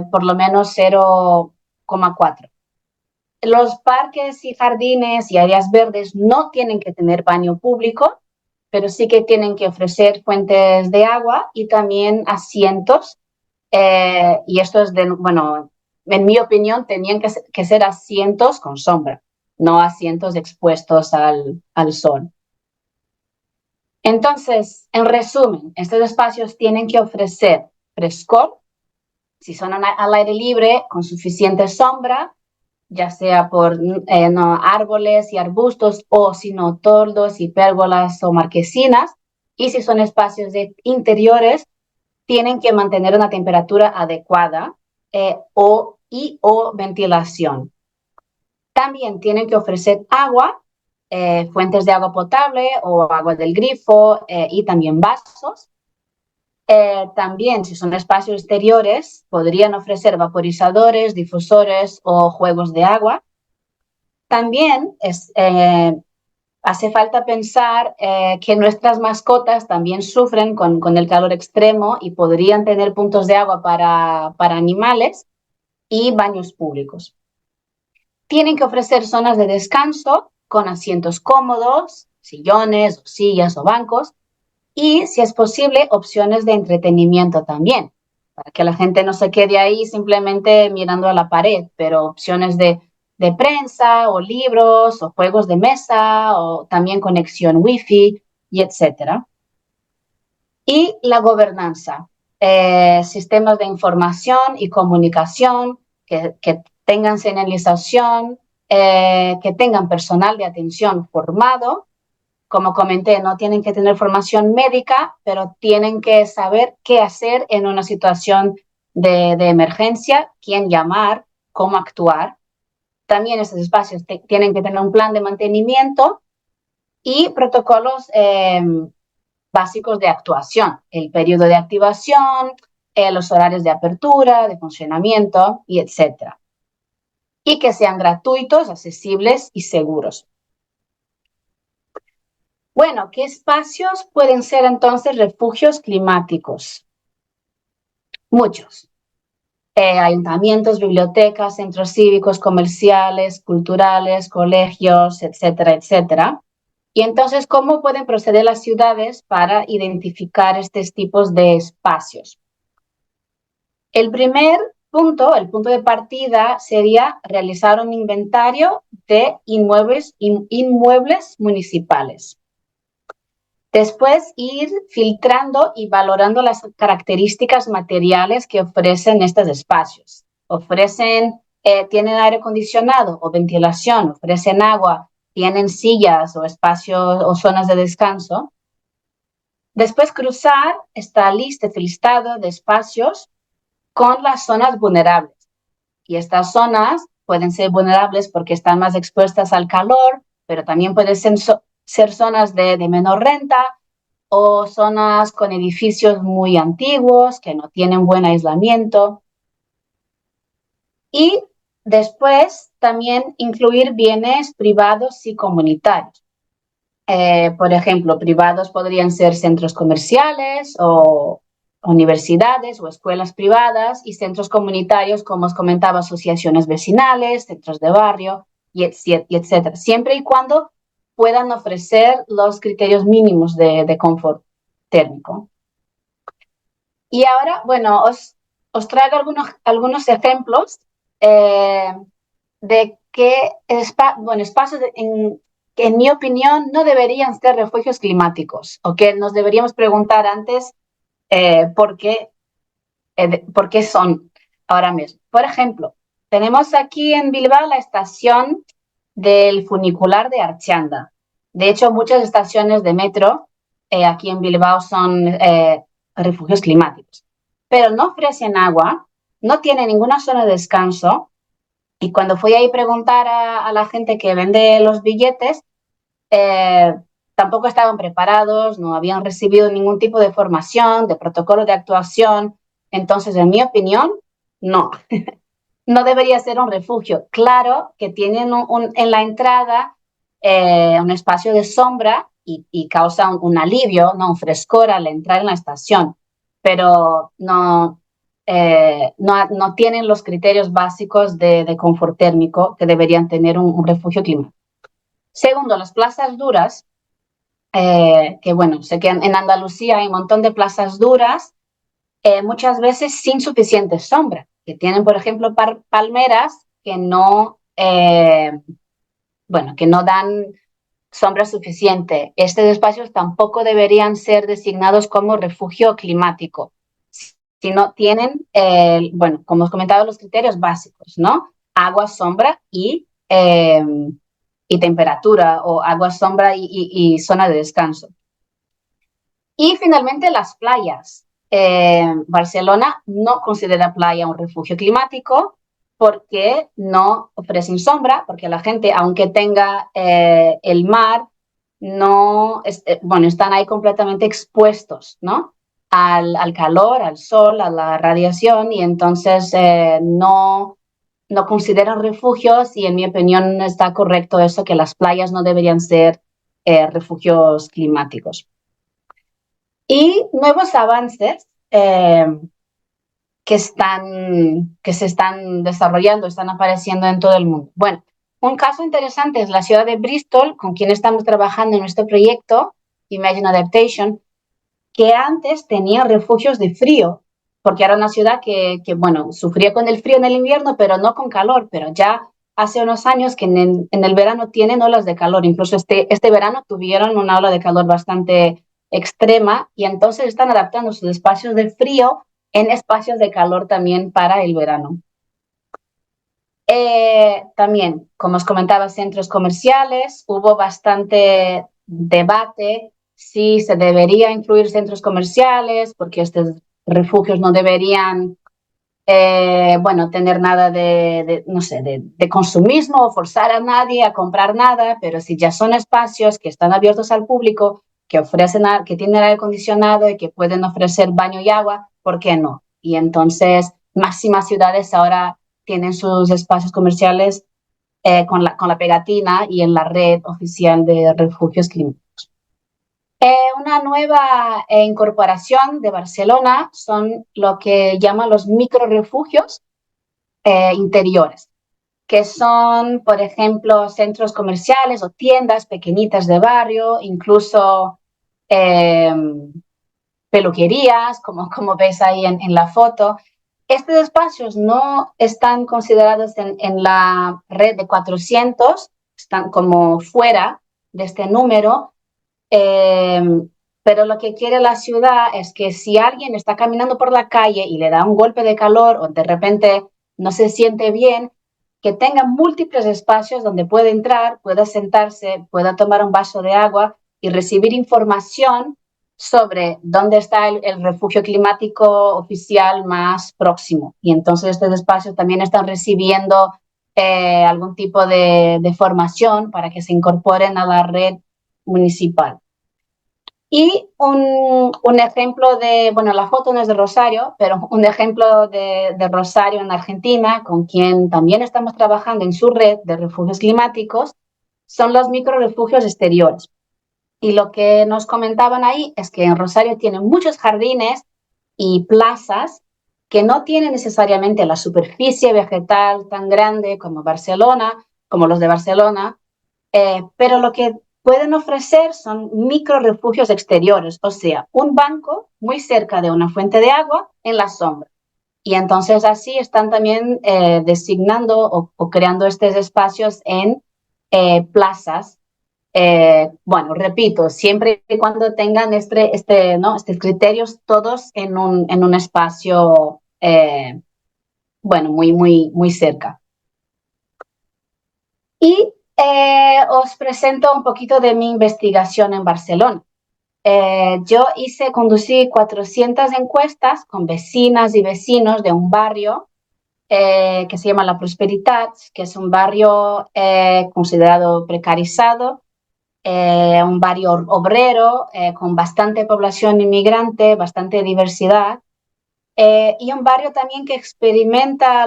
por lo menos 0,4. Los parques y jardines y áreas verdes no tienen que tener baño público, pero sí que tienen que ofrecer fuentes de agua y también asientos. Y esto es en mi opinión, tenían que ser asientos con sombra, no asientos expuestos al sol. Entonces, en resumen, estos espacios tienen que ofrecer frescor, si son al aire libre, con suficiente sombra, ya sea por árboles y arbustos o si no toldos y pérgolas o marquesinas, y si son espacios interiores, tienen que mantener una temperatura adecuada o ventilación. También tienen que ofrecer agua, fuentes de agua potable o agua del grifo y también vasos. También, si son espacios exteriores, podrían ofrecer vaporizadores, difusores o juegos de agua. También hace falta pensar que nuestras mascotas también sufren con el calor extremo y podrían tener puntos de agua para animales y baños públicos. Tienen que ofrecer zonas de descanso con asientos cómodos, sillones, sillas o bancos, y, si es posible, opciones de entretenimiento también, para que la gente no se quede ahí simplemente mirando a la pared, pero opciones de prensa o libros o juegos de mesa o también conexión Wi-Fi y etcétera. Y la gobernanza, sistemas de información y comunicación que tengan señalización, que tengan personal de atención formado, como comenté, no tienen que tener formación médica, pero tienen que saber qué hacer en una situación de emergencia, quién llamar, cómo actuar. También estos espacios tienen que tener un plan de mantenimiento y protocolos básicos de actuación, el periodo de activación, los horarios de apertura, de funcionamiento, y etcétera. Y que sean gratuitos, accesibles y seguros. Bueno, ¿qué espacios pueden ser entonces refugios climáticos? Muchos. Ayuntamientos, bibliotecas, centros cívicos, comerciales, culturales, colegios, etcétera, etcétera. Y entonces, ¿cómo pueden proceder las ciudades para identificar estos tipos de espacios? El primer punto, el punto de partida, sería realizar un inventario de inmuebles municipales. Después, ir filtrando y valorando las características materiales que ofrecen estos espacios. Tienen aire acondicionado o ventilación, ofrecen agua, tienen sillas o espacios o zonas de descanso. Después cruzar este listado de espacios con las zonas vulnerables. Y estas zonas pueden ser vulnerables porque están más expuestas al calor, pero también pueden ser zonas de menor renta o zonas con edificios muy antiguos que no tienen buen aislamiento. Y después también incluir bienes privados y comunitarios. Por ejemplo, privados podrían ser centros comerciales o universidades o escuelas privadas, y centros comunitarios, como os comentaba, asociaciones vecinales, centros de barrio, y etcétera. Siempre y cuando puedan ofrecer los criterios mínimos de confort térmico. Y ahora, bueno, os traigo algunos ejemplos de qué espacios que en mi opinión no deberían ser refugios climáticos, o que nos deberíamos preguntar antes por qué son ahora mismo. Por ejemplo, tenemos aquí en Bilbao la estación del funicular de Archanda. De hecho, muchas estaciones de metro aquí en Bilbao son refugios climáticos, pero no ofrecen agua, no tienen ninguna zona de descanso. Y cuando fui ahí a preguntar a la gente que vende los billetes, eh, tampoco estaban preparados, no habían recibido ningún tipo de formación, de protocolo de actuación. Entonces, en mi opinión, no, no debería ser un refugio. Claro que tienen en la entrada un espacio de sombra y causa un alivio, ¿no? Un frescor al entrar en la estación, pero no tienen los criterios básicos de confort térmico que deberían tener un refugio climático. Segundo, las plazas duras, que bueno, sé que en Andalucía hay un montón de plazas duras, muchas veces sin suficiente sombra, que tienen, por ejemplo, palmeras que que no dan sombra suficiente. Estos espacios tampoco deberían ser designados como refugio climático, si no tienen, como os comentaba, los criterios básicos, ¿no? Agua, sombra y temperatura, o agua, sombra y zona de descanso. Y finalmente las playas. Barcelona no considera playa un refugio climático porque no ofrecen sombra, porque la gente, aunque tenga el mar, están ahí completamente expuestos, ¿no? Al calor, al sol, a la radiación, y entonces no consideran refugios, y en mi opinión está correcto eso, que las playas no deberían ser refugios climáticos. Y nuevos avances que se están desarrollando, están apareciendo en todo el mundo. Bueno, un caso interesante es la ciudad de Bristol, con quien estamos trabajando en nuestro proyecto, Imagine Adaptation, que antes tenía refugios de frío, porque era una ciudad que sufría con el frío en el invierno, pero no con calor, pero ya hace unos años que en el verano tienen olas de calor. Incluso este verano tuvieron una ola de calor bastante extrema, y entonces están adaptando sus espacios de frío en espacios de calor también para el verano. También, como os comentaba, centros comerciales, hubo bastante debate si se debería incluir centros comerciales, porque estos refugios no deberían tener nada no sé, de consumismo o forzar a nadie a comprar nada, pero si ya son espacios que están abiertos al público, que ofrecen, que tienen aire acondicionado y que pueden ofrecer baño y agua, ¿por qué no? Y entonces, máximas ciudades ahora tienen sus espacios comerciales con la pegatina y en la red oficial de refugios clínicos. Una nueva incorporación de Barcelona son lo que llaman los microrefugios interiores, que son, por ejemplo, centros comerciales o tiendas pequeñitas de barrio, incluso eh, peluquerías, como ves ahí en la foto. Estos espacios no están considerados en la red de 400, están como fuera de este número, eh, pero lo que quiere la ciudad es que si alguien está caminando por la calle y le da un golpe de calor o de repente no se siente bien, que tenga múltiples espacios donde pueda entrar, pueda sentarse, pueda tomar un vaso de agua y recibir información sobre dónde está el refugio climático oficial más próximo. Y entonces estos espacios también están recibiendo algún tipo de formación para que se incorporen a la red municipal. Y un ejemplo la foto no es de Rosario, pero un ejemplo de Rosario en Argentina, con quien también estamos trabajando en su red de refugios climáticos, son los microrefugios exteriores. Y lo que nos comentaban ahí es que en Rosario tienen muchos jardines y plazas que no tienen necesariamente la superficie vegetal tan grande como Barcelona, como los de Barcelona, pero lo que pueden ofrecer son micro refugios exteriores, o sea, un banco muy cerca de una fuente de agua en la sombra. Y entonces así están también designando o creando estos espacios en plazas. Repito, siempre y cuando tengan estos criterios todos en un espacio, muy cerca. Y os presento un poquito de mi investigación en Barcelona. Yo conducí 400 encuestas con vecinas y vecinos de un barrio que se llama La Prosperitat, que es un barrio considerado precarizado, un barrio obrero con bastante población inmigrante, bastante diversidad, y un barrio también que experimenta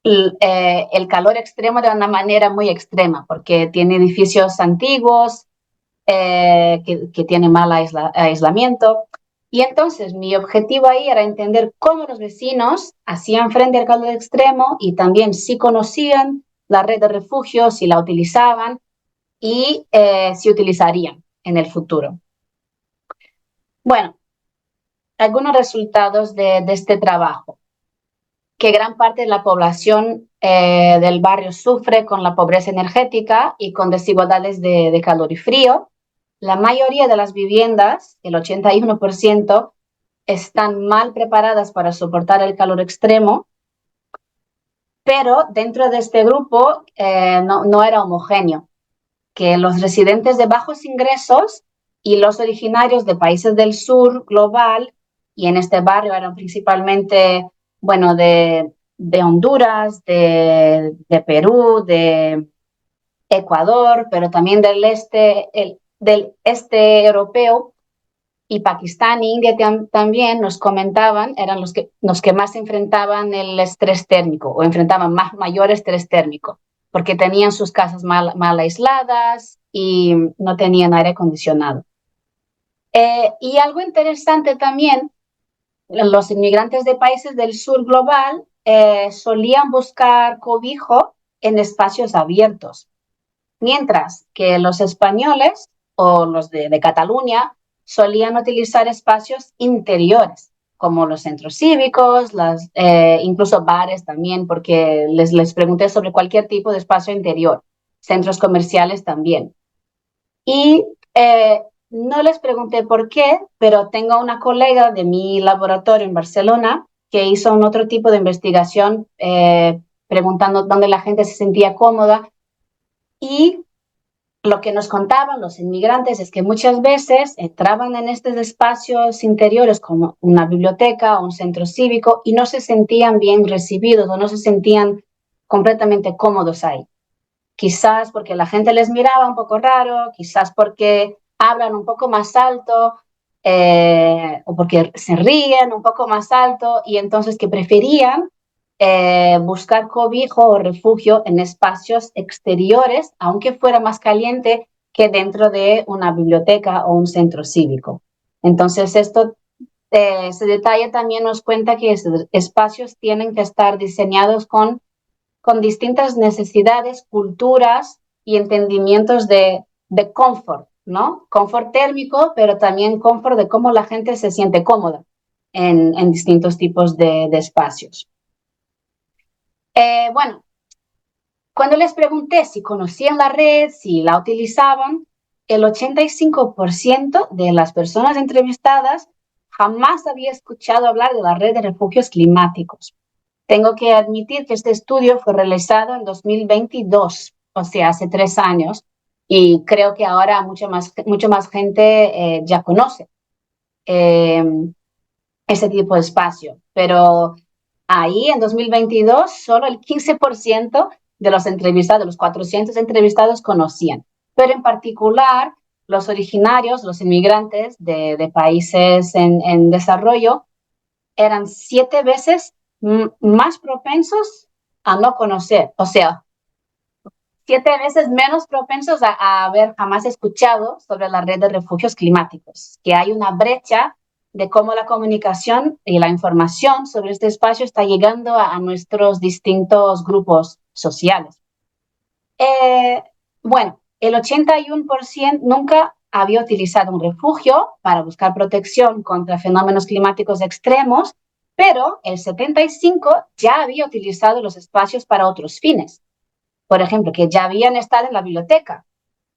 el calor extremo de una manera muy extrema, porque tiene edificios antiguos, que tienen mal aislamiento. Y entonces mi objetivo ahí era entender cómo los vecinos hacían frente al calor extremo y también si conocían la red de refugios, si la utilizaban y si utilizarían en el futuro. Bueno, algunos resultados de este trabajo. Que gran parte de la población del barrio sufre con la pobreza energética y con desigualdades de calor y frío. La mayoría de las viviendas, el 81%, están mal preparadas para soportar el calor extremo, pero dentro de este grupo no era homogéneo, que los residentes de bajos ingresos y los originarios de países del sur global, y en este barrio eran principalmente, de Honduras, de Perú, de Ecuador, pero también del este europeo y Pakistán e India también nos comentaban, eran los que más enfrentaban el estrés térmico o enfrentaban mayor estrés térmico, porque tenían sus casas mal aisladas y no tenían aire acondicionado. Y algo interesante también, los inmigrantes de países del sur global solían buscar cobijo en espacios abiertos, mientras que los españoles o los de Cataluña solían utilizar espacios interiores, como los centros cívicos, incluso bares también, porque les pregunté sobre cualquier tipo de espacio interior, centros comerciales también. Y no les pregunté por qué, pero tengo una colega de mi laboratorio en Barcelona que hizo un otro tipo de investigación preguntando dónde la gente se sentía cómoda y Lo que nos contaban los inmigrantes es que muchas veces entraban en estos espacios interiores como una biblioteca o un centro cívico y no se sentían bien recibidos o no se sentían completamente cómodos ahí. Quizás porque la gente les miraba un poco raro, quizás porque hablan un poco más alto, o porque se ríen un poco más alto y entonces que preferían buscar cobijo o refugio en espacios exteriores, aunque fuera más caliente que dentro de una biblioteca o un centro cívico. Entonces, ese detalle también nos cuenta que esos espacios tienen que estar diseñados con distintas necesidades, culturas y entendimientos de confort, ¿no? Confort térmico, pero también confort de cómo la gente se siente cómoda en distintos tipos de espacios. Bueno, cuando les pregunté si conocían la red, si la utilizaban, el 85% de las personas entrevistadas jamás había escuchado hablar de la red de refugios climáticos. Tengo que admitir que este estudio fue realizado en 2022, o sea, hace 3 años, y creo que ahora mucho más gente ya conoce eh, ese tipo de espacio. Pero ahí en 2022 solo el 15% de los entrevistados, los 400 entrevistados conocían. Pero en particular, los originarios, los inmigrantes de países en desarrollo, eran 7 veces más propensos a no conocer, o sea, 7 veces menos propensos a haber jamás escuchado sobre la red de refugios climáticos, que hay una brecha de cómo la comunicación y la información sobre este espacio está llegando a nuestros distintos grupos sociales. Eh, bueno, el 81% nunca había utilizado un refugio para buscar protección contra fenómenos climáticos extremos, pero el 75% ya había utilizado los espacios para otros fines. Por ejemplo, que ya habían estado en la biblioteca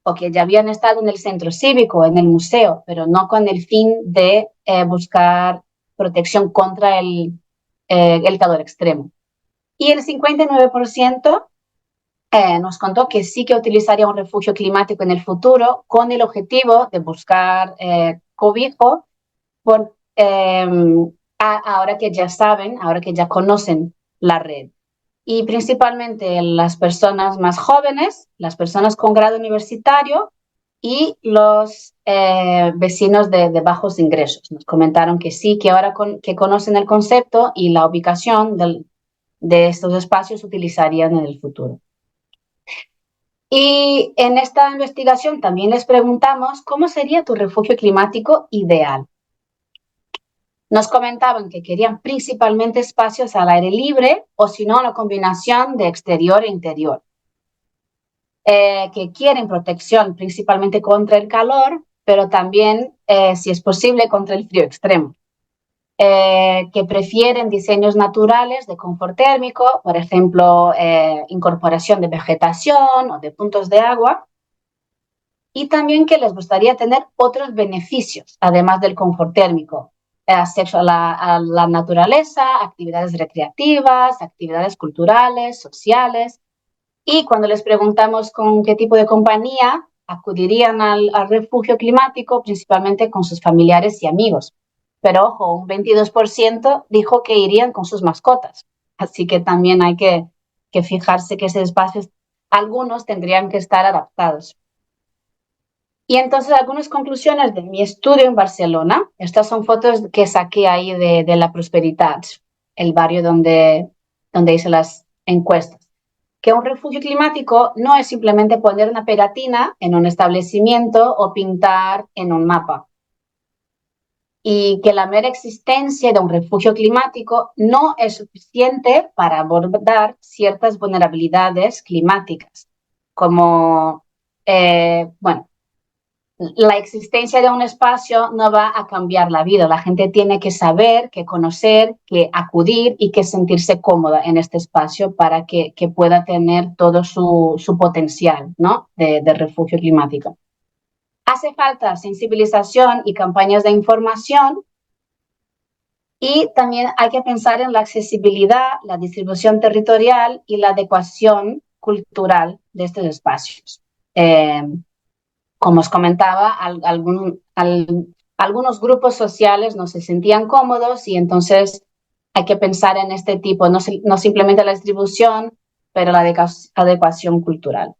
o que ya habían estado en el centro cívico, en el museo, pero no con el fin de buscar protección contra el calor extremo. Y el 59% nos contó que sí que utilizaría un refugio climático en el futuro con el objetivo de buscar cobijo ahora que ya saben, ahora que ya conocen la red. Y principalmente las personas más jóvenes, las personas con grado universitario y los vecinos de bajos ingresos. Nos comentaron que sí, que ahora que conocen el concepto y la ubicación de estos espacios utilizarían en el futuro. Y en esta investigación también les preguntamos cómo sería tu refugio climático ideal. Nos comentaban que querían principalmente espacios al aire libre o si no, una combinación de exterior e interior. Que quieren protección principalmente contra el calor, pero también, si es posible, contra el frío extremo. Que prefieren diseños naturales de confort térmico, por ejemplo, incorporación de vegetación o de puntos de agua, y también que les gustaría tener otros beneficios, además del confort térmico, acceso a la naturaleza, actividades recreativas, actividades culturales, sociales. Y cuando les preguntamos con qué tipo de compañía, acudirían al refugio climático, principalmente con sus familiares y amigos. Pero ojo, un 22% dijo que irían con sus mascotas. Así que también hay que fijarse que esos espacios, algunos tendrían que estar adaptados. Y entonces algunas conclusiones de mi estudio en Barcelona. Estas son fotos que saqué ahí de La Prosperitat, el barrio donde hice las encuestas. Que un refugio climático no es simplemente poner una pegatina en un establecimiento o pintar en un mapa. Y que la mera existencia de un refugio climático no es suficiente para abordar ciertas vulnerabilidades climáticas, como, bueno, la existencia de un espacio no va a cambiar la vida. La gente tiene que saber, que conocer, que acudir y que sentirse cómoda en este espacio para que pueda tener todo su potencial, ¿no? de refugio climático. Hace falta sensibilización y campañas de información y también hay que pensar en la accesibilidad, la distribución territorial y la adecuación cultural de estos espacios. como os comentaba, algunos grupos sociales no se sentían cómodos y entonces hay que pensar en este tipo, no simplemente la distribución, pero la adecuación cultural.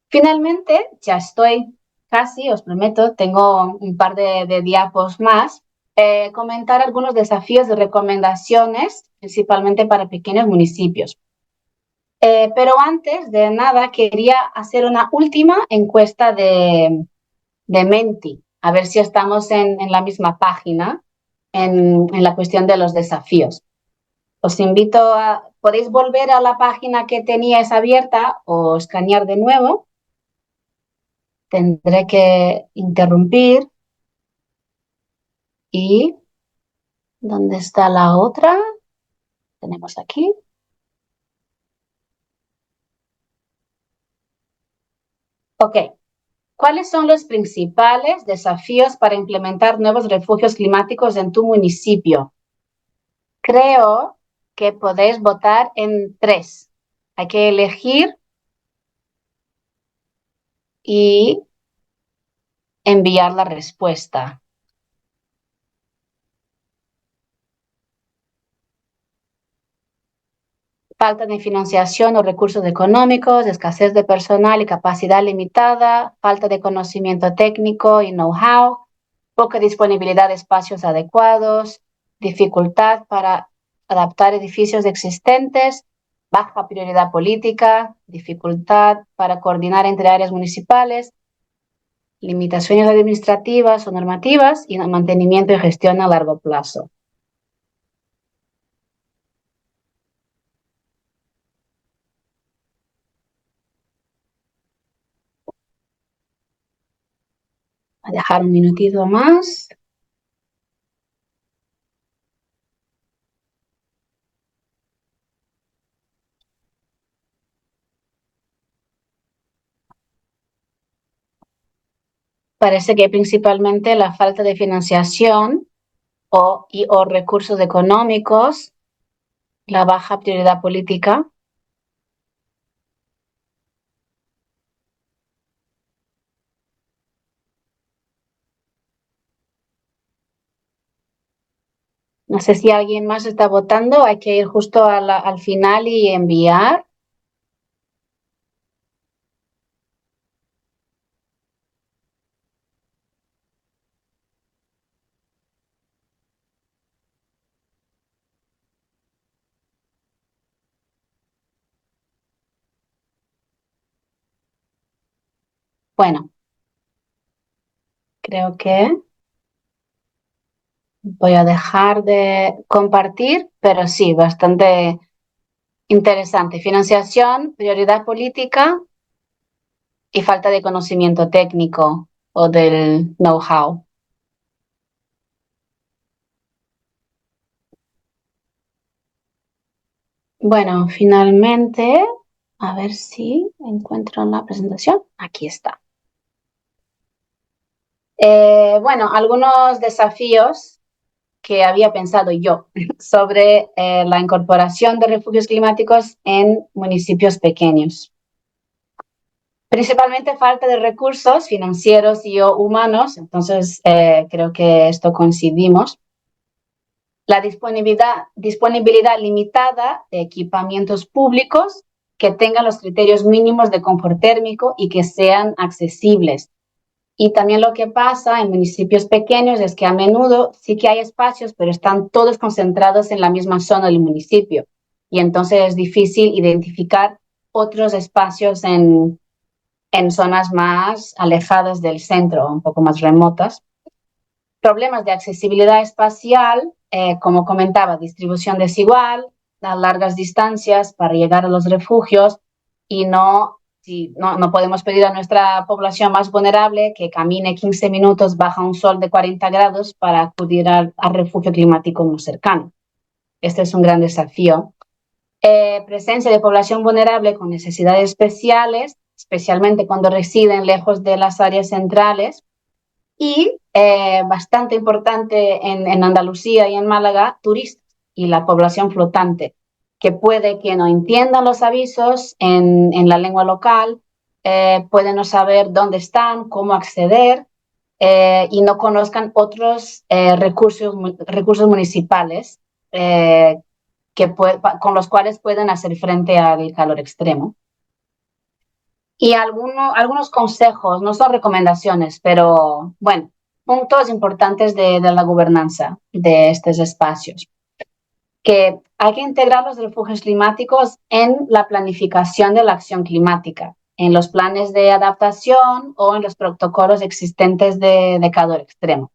Finalmente, ya estoy casi, os prometo, tengo un par de diapos más. Comentar algunos desafíos y recomendaciones, principalmente para pequeños municipios. Pero antes de nada, quería hacer una última encuesta de Menti, a ver si estamos en la misma página en la cuestión de los desafíos. Os invito podéis volver a la página que teníais abierta o escanear de nuevo. Tendré que interrumpir. ¿Y dónde está la otra? Tenemos aquí. Ok. ¿Cuáles son los principales desafíos para implementar nuevos refugios climáticos en tu municipio? Creo que podéis votar en 3. Hay que elegir y enviar la respuesta. Falta de financiación o recursos económicos, escasez de personal y capacidad limitada, falta de conocimiento técnico y know-how, poca disponibilidad de espacios adecuados, dificultad para adaptar edificios existentes, baja prioridad política, dificultad para coordinar entre áreas municipales, limitaciones administrativas o normativas y mantenimiento y gestión a largo plazo. Voy a dejar un minutito más. Parece que principalmente la falta de financiación o recursos económicos, la baja prioridad política. No sé si alguien más está votando, hay que ir justo al final y enviar. Bueno, creo que voy a dejar de compartir, pero sí, bastante interesante. Financiación, prioridad política y falta de conocimiento técnico o del know-how. Bueno, finalmente, a ver si encuentro la presentación. Aquí está. Bueno, algunos desafíos que había pensado yo sobre la incorporación de refugios climáticos en municipios pequeños. Principalmente falta de recursos financieros y o humanos, entonces creo que esto coincidimos. La disponibilidad limitada de equipamientos públicos que tengan los criterios mínimos de confort térmico y que sean accesibles. Y también lo que pasa en municipios pequeños es que a menudo sí que hay espacios, pero están todos concentrados en la misma zona del municipio. Y entonces es difícil identificar otros espacios en zonas más alejadas del centro, un poco más remotas. Problemas de accesibilidad espacial, como comentaba, distribución desigual, las largas distancias para llegar a los refugios y no podemos pedir a nuestra población más vulnerable que camine 15 minutos bajo un sol de 40 grados para acudir al refugio climático más cercano. Este es un gran desafío. Presencia de población vulnerable con necesidades especiales, especialmente cuando residen lejos de las áreas centrales. Y bastante importante en Andalucía y en Málaga, turistas y la población flotante, que puede que no entiendan los avisos en la lengua local pueden no saber dónde están, cómo acceder y no conozcan otros recursos municipales con los cuales pueden hacer frente al calor extremo. Y algunos consejos, no son recomendaciones, pero bueno, puntos importantes de la gobernanza de estos espacios. Que hay que integrar los refugios climáticos en la planificación de la acción climática, en los planes de adaptación o en los protocolos existentes de calor extremo.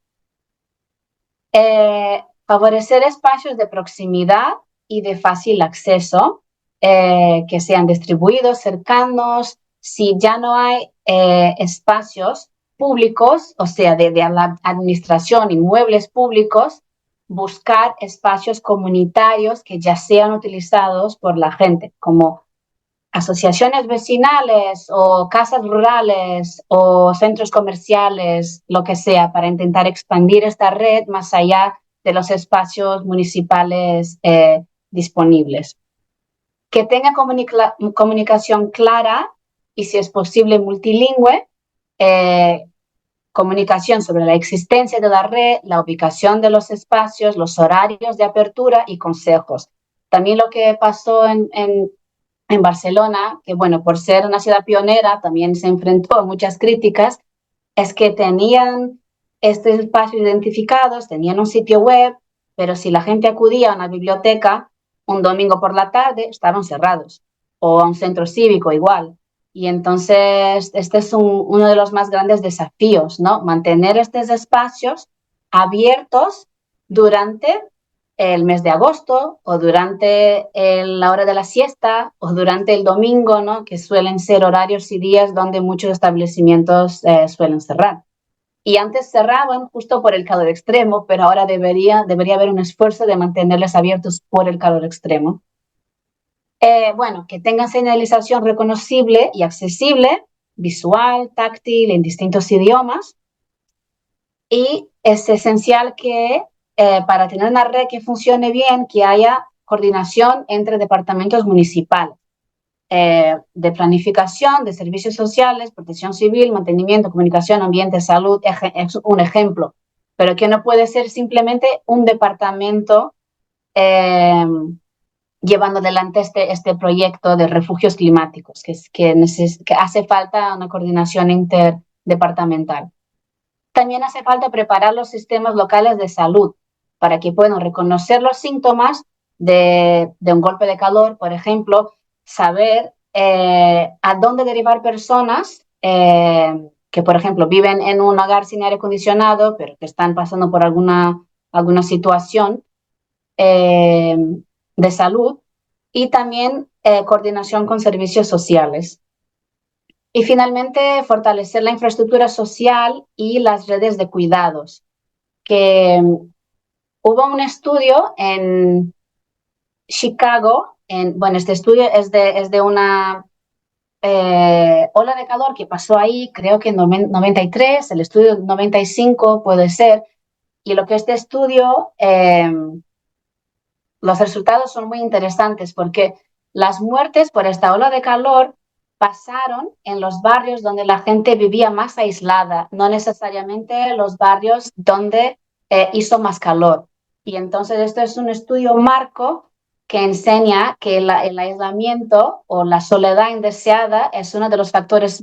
Favorecer espacios de proximidad y de fácil acceso, que sean distribuidos, cercanos. Si ya no hay espacios públicos, o sea, de la administración, inmuebles públicos, buscar espacios comunitarios que ya sean utilizados por la gente, como asociaciones vecinales o casas rurales o centros comerciales, lo que sea, para intentar expandir esta red más allá de los espacios municipales disponibles. Que tenga comunicación clara y, si es posible, multilingüe, comunicación sobre la existencia de la red, la ubicación de los espacios, los horarios de apertura y consejos. También lo que pasó en Barcelona, que bueno, por ser una ciudad pionera, también se enfrentó a muchas críticas, es que tenían estos espacios identificados, tenían un sitio web, pero si la gente acudía a una biblioteca un domingo por la tarde, estaban cerrados, o a un centro cívico igual. Y entonces este es uno de los más grandes desafíos, ¿no? Mantener estos espacios abiertos durante el mes de agosto o durante la hora de la siesta o durante el domingo, ¿no? Que suelen ser horarios y días donde muchos establecimientos suelen cerrar. Y antes cerraban justo por el calor extremo, pero ahora debería haber un esfuerzo de mantenerles abiertos por el calor extremo. Bueno, que tengan señalización reconocible y accesible, visual, táctil, en distintos idiomas. Y es esencial que para tener una red que funcione bien, que haya coordinación entre departamentos municipales, de planificación, de servicios sociales, protección civil, mantenimiento, comunicación, ambiente, salud, es un ejemplo, pero que no puede ser simplemente un departamento llevando adelante este proyecto de refugios climáticos, que hace falta una coordinación interdepartamental. También hace falta preparar los sistemas locales de salud para que puedan reconocer los síntomas de un golpe de calor, por ejemplo, saber a dónde derivar personas que, por ejemplo, viven en un hogar sin aire acondicionado, pero que están pasando por alguna situación de salud, y también coordinación con servicios sociales. Y finalmente, fortalecer la infraestructura social y las redes de cuidados. Que hubo un estudio en Chicago, bueno, este estudio es de una ola de calor que pasó ahí, creo que en 93, el estudio 95 puede ser, y lo que este estudio, los resultados son muy interesantes porque las muertes por esta ola de calor pasaron en los barrios donde la gente vivía más aislada, no necesariamente los barrios donde hizo más calor. Y entonces esto es un estudio marco que enseña que el aislamiento o la soledad indeseada es uno de los factores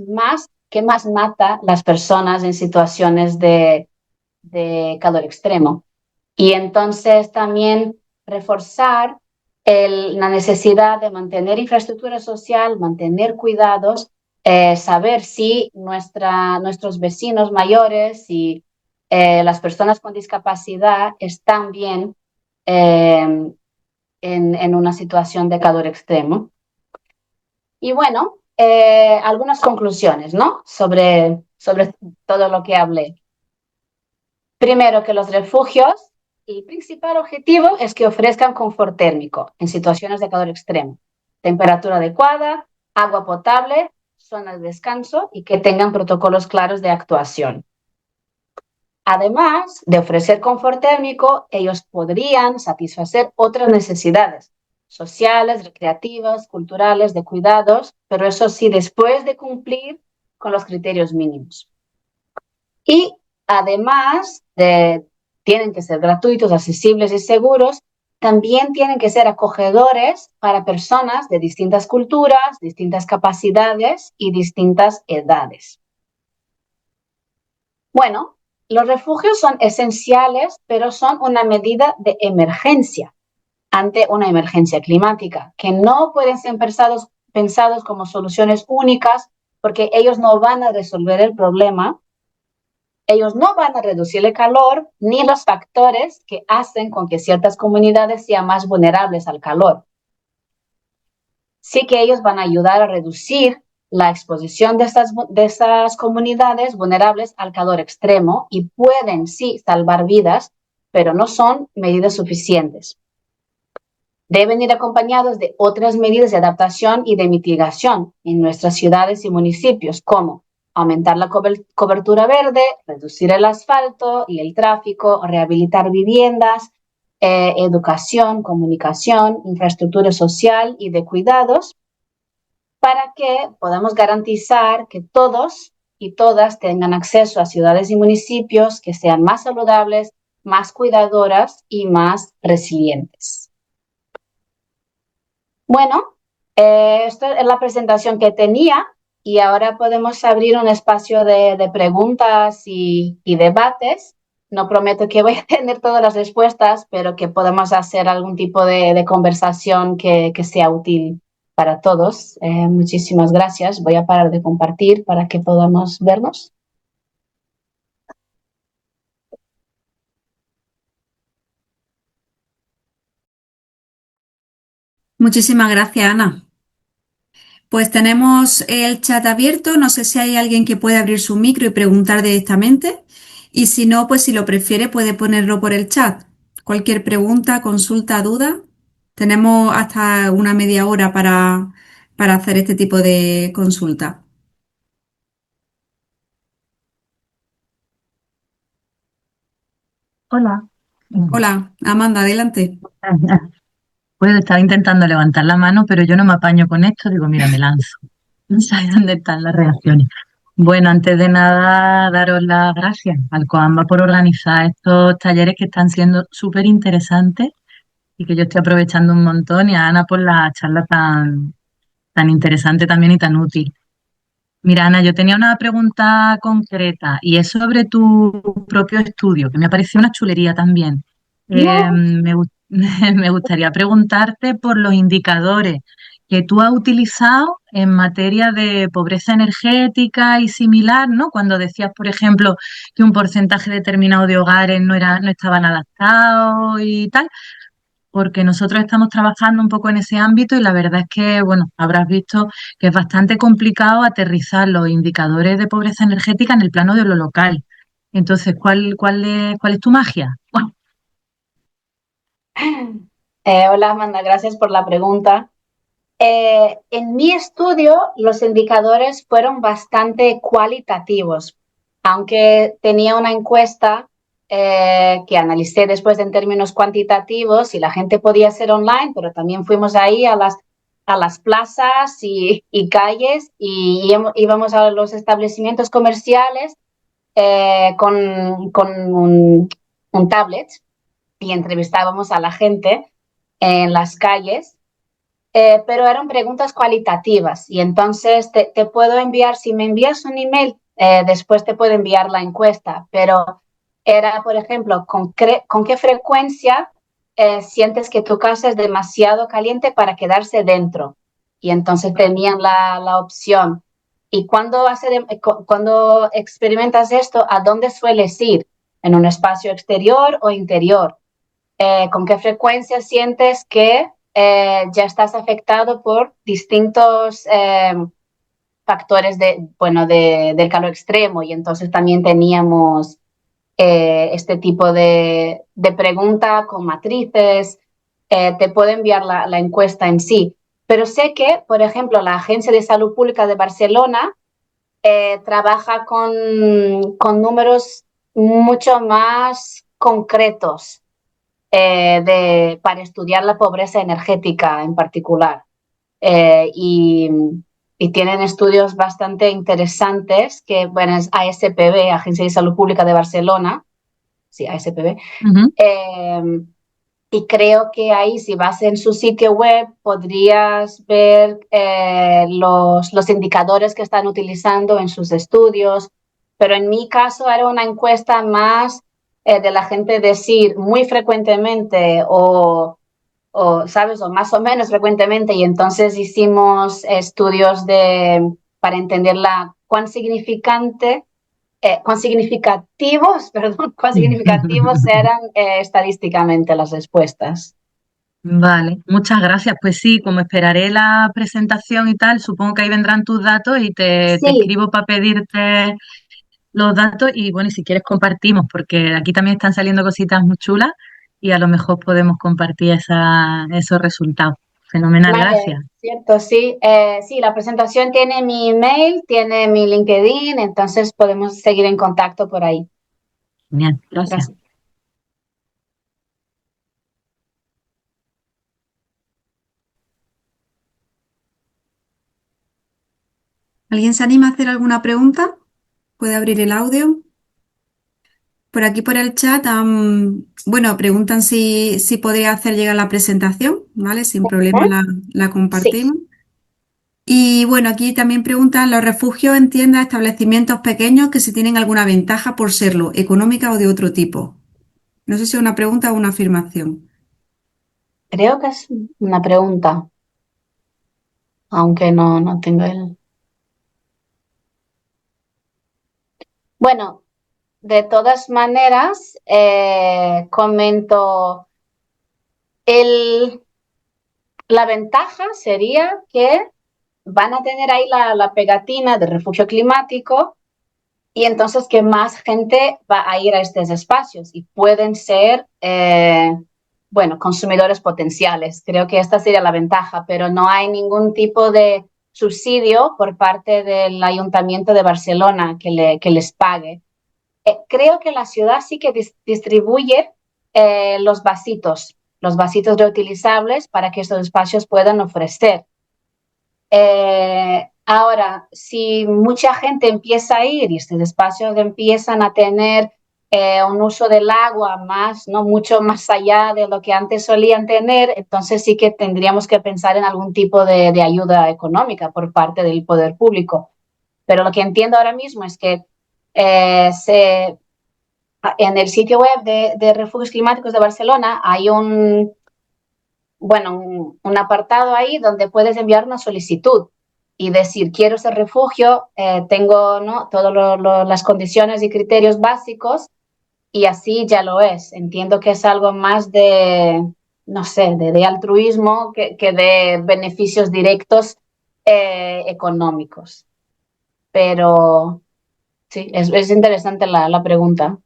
que más mata a las personas en situaciones de calor extremo. Y entonces también reforzar la necesidad de mantener infraestructura social, mantener cuidados, saber si nuestros vecinos mayores y las personas con discapacidad están bien en una situación de calor extremo. Y bueno, algunas conclusiones, ¿no? sobre todo lo que hablé. Primero, que los refugios, el principal objetivo es que ofrezcan confort térmico en situaciones de calor extremo, temperatura adecuada, agua potable, zona de descanso y que tengan protocolos claros de actuación. Además de ofrecer confort térmico, ellos podrían satisfacer otras necesidades, sociales, recreativas, culturales, de cuidados, pero eso sí, después de cumplir con los criterios mínimos. Y además tienen que ser gratuitos, accesibles y seguros, también tienen que ser acogedores para personas de distintas culturas, distintas capacidades y distintas edades. Bueno, los refugios son esenciales, pero son una medida de emergencia ante una emergencia climática, que no pueden ser pensados como soluciones únicas porque ellos no van a resolver el problema, ellos no van a reducir el calor ni los factores que hacen con que ciertas comunidades sean más vulnerables al calor. Sí que ellos van a ayudar a reducir la exposición de estas comunidades vulnerables al calor extremo y pueden sí salvar vidas, pero no son medidas suficientes. Deben ir acompañados de otras medidas de adaptación y de mitigación en nuestras ciudades y municipios, como aumentar la cobertura verde, reducir el asfalto y el tráfico, rehabilitar viviendas, educación, comunicación, infraestructura social y de cuidados, para que podamos garantizar que todos y todas tengan acceso a ciudades y municipios que sean más saludables, más cuidadoras y más resilientes. Bueno, esta es la presentación que tenía y ahora podemos abrir un espacio de preguntas y debates. No prometo que voy a tener todas las respuestas, pero que podemos hacer algún tipo de conversación que sea útil para todos. Muchísimas gracias. Voy a parar de compartir para que podamos vernos. Muchísimas gracias, Ana. Pues tenemos el chat abierto. No sé si hay alguien que puede abrir su micro y preguntar directamente. Y si no, pues si lo prefiere, puede ponerlo por el chat. Cualquier pregunta, consulta, duda. Tenemos hasta una media hora para hacer este tipo de consulta. Hola. Hola, Amanda, adelante. Pues estaba intentando levantar la mano, pero yo no me apaño con esto. Digo, mira, me lanzo. No sabes dónde están las reacciones. Bueno, antes de nada, daros las gracias al Coamba por organizar estos talleres que están siendo súper interesantes y que yo estoy aprovechando un montón, y a Ana por la charla tan interesante también y tan útil. Mira, Ana, yo tenía una pregunta concreta y es sobre tu propio estudio, que me ha parecido una chulería también. Me gustaría preguntarte por los indicadores que tú has utilizado en materia de pobreza energética y similar, ¿no? Cuando decías, por ejemplo, que un porcentaje determinado de hogares no estaban adaptados y tal, porque nosotros estamos trabajando un poco en ese ámbito y la verdad es que, bueno, habrás visto que es bastante complicado aterrizar los indicadores de pobreza energética en el plano de lo local. Entonces, ¿cuál es tu magia? Bueno, Hola, Amanda, gracias por la pregunta. En mi estudio, los indicadores fueron bastante cualitativos, aunque tenía una encuesta que analicé después en términos cuantitativos y la gente podía ser online, pero también fuimos ahí a las plazas y calles y íbamos a los establecimientos comerciales con un tablet y entrevistábamos a la gente en las calles, pero eran preguntas cualitativas y entonces te puedo enviar, si me envías un email, después te puedo enviar la encuesta, pero era, por ejemplo, ¿con qué frecuencia sientes que tu casa es demasiado caliente para quedarse dentro? Y entonces tenían la opción. ¿Y cuando experimentas esto, a dónde sueles ir? ¿En un espacio exterior o interior? ¿Con qué frecuencia sientes que ya estás afectado por distintos factores del calor extremo? Y entonces también teníamos este tipo de pregunta con matrices. Te puedo enviar la encuesta en sí. Pero sé que, por ejemplo, la Agencia de Salud Pública de Barcelona trabaja con números mucho más concretos. para estudiar la pobreza energética en particular. Y tienen estudios bastante interesantes que, bueno, es ASPB, Agencia de Salud Pública de Barcelona, sí, ASPB, y creo que ahí, si vas en su sitio web, podrías ver los indicadores que están utilizando en sus estudios, pero en mi caso era una encuesta más de la gente decir muy frecuentemente ¿sabes? O más o menos frecuentemente, y entonces hicimos estudios para entender cuán significativos, perdón, cuán significativos eran estadísticamente las respuestas. Vale, muchas gracias. Pues sí, como esperaré la presentación y tal, supongo que ahí vendrán tus datos y te Sí, escribo para pedirte los datos y bueno, y si quieres compartimos, porque aquí también están saliendo cositas muy chulas y a lo mejor podemos compartir esos resultados. Fenomenal, vale, gracias. cierto, sí. Sí, la presentación tiene mi email, tiene mi LinkedIn, entonces podemos seguir en contacto por ahí. Genial, gracias. Gracias. ¿Alguien se anima a hacer alguna pregunta? ¿Puede abrir el audio? Por aquí por el chat, bueno, preguntan si podría hacer llegar la presentación, ¿vale? Sin problema la Sí. compartimos. Y bueno, aquí también preguntan los refugios en tiendas, establecimientos pequeños que si tienen alguna ventaja por serlo, económica o de otro tipo. No sé si es una pregunta o una afirmación. Creo que es una pregunta, aunque no tengo el... Bueno, de todas maneras, comento, la ventaja sería que van a tener ahí la pegatina de refugio climático y entonces que más gente va a ir a estos espacios y pueden ser, bueno, consumidores potenciales. Creo que esta sería la ventaja, pero no hay ningún tipo de subsidio por parte del Ayuntamiento de Barcelona que les pague. Creo que la ciudad sí que distribuye los vasitos reutilizables para que estos espacios puedan ofrecer. Ahora, si mucha gente empieza a ir y estos espacios empiezan a tener un uso del agua más, no mucho más allá de lo que antes solían tener, entonces sí que tendríamos que pensar en algún tipo de ayuda económica por parte del poder público. Pero lo que entiendo ahora mismo es que en el sitio web de Refugios Climáticos de Barcelona hay un apartado ahí donde puedes enviar una solicitud y decir, quiero ese refugio, tengo, ¿no?, todas las condiciones y criterios básicos y así ya lo es. Entiendo que es algo más no sé, de altruismo que de beneficios directos económicos. Pero sí, es interesante la pregunta.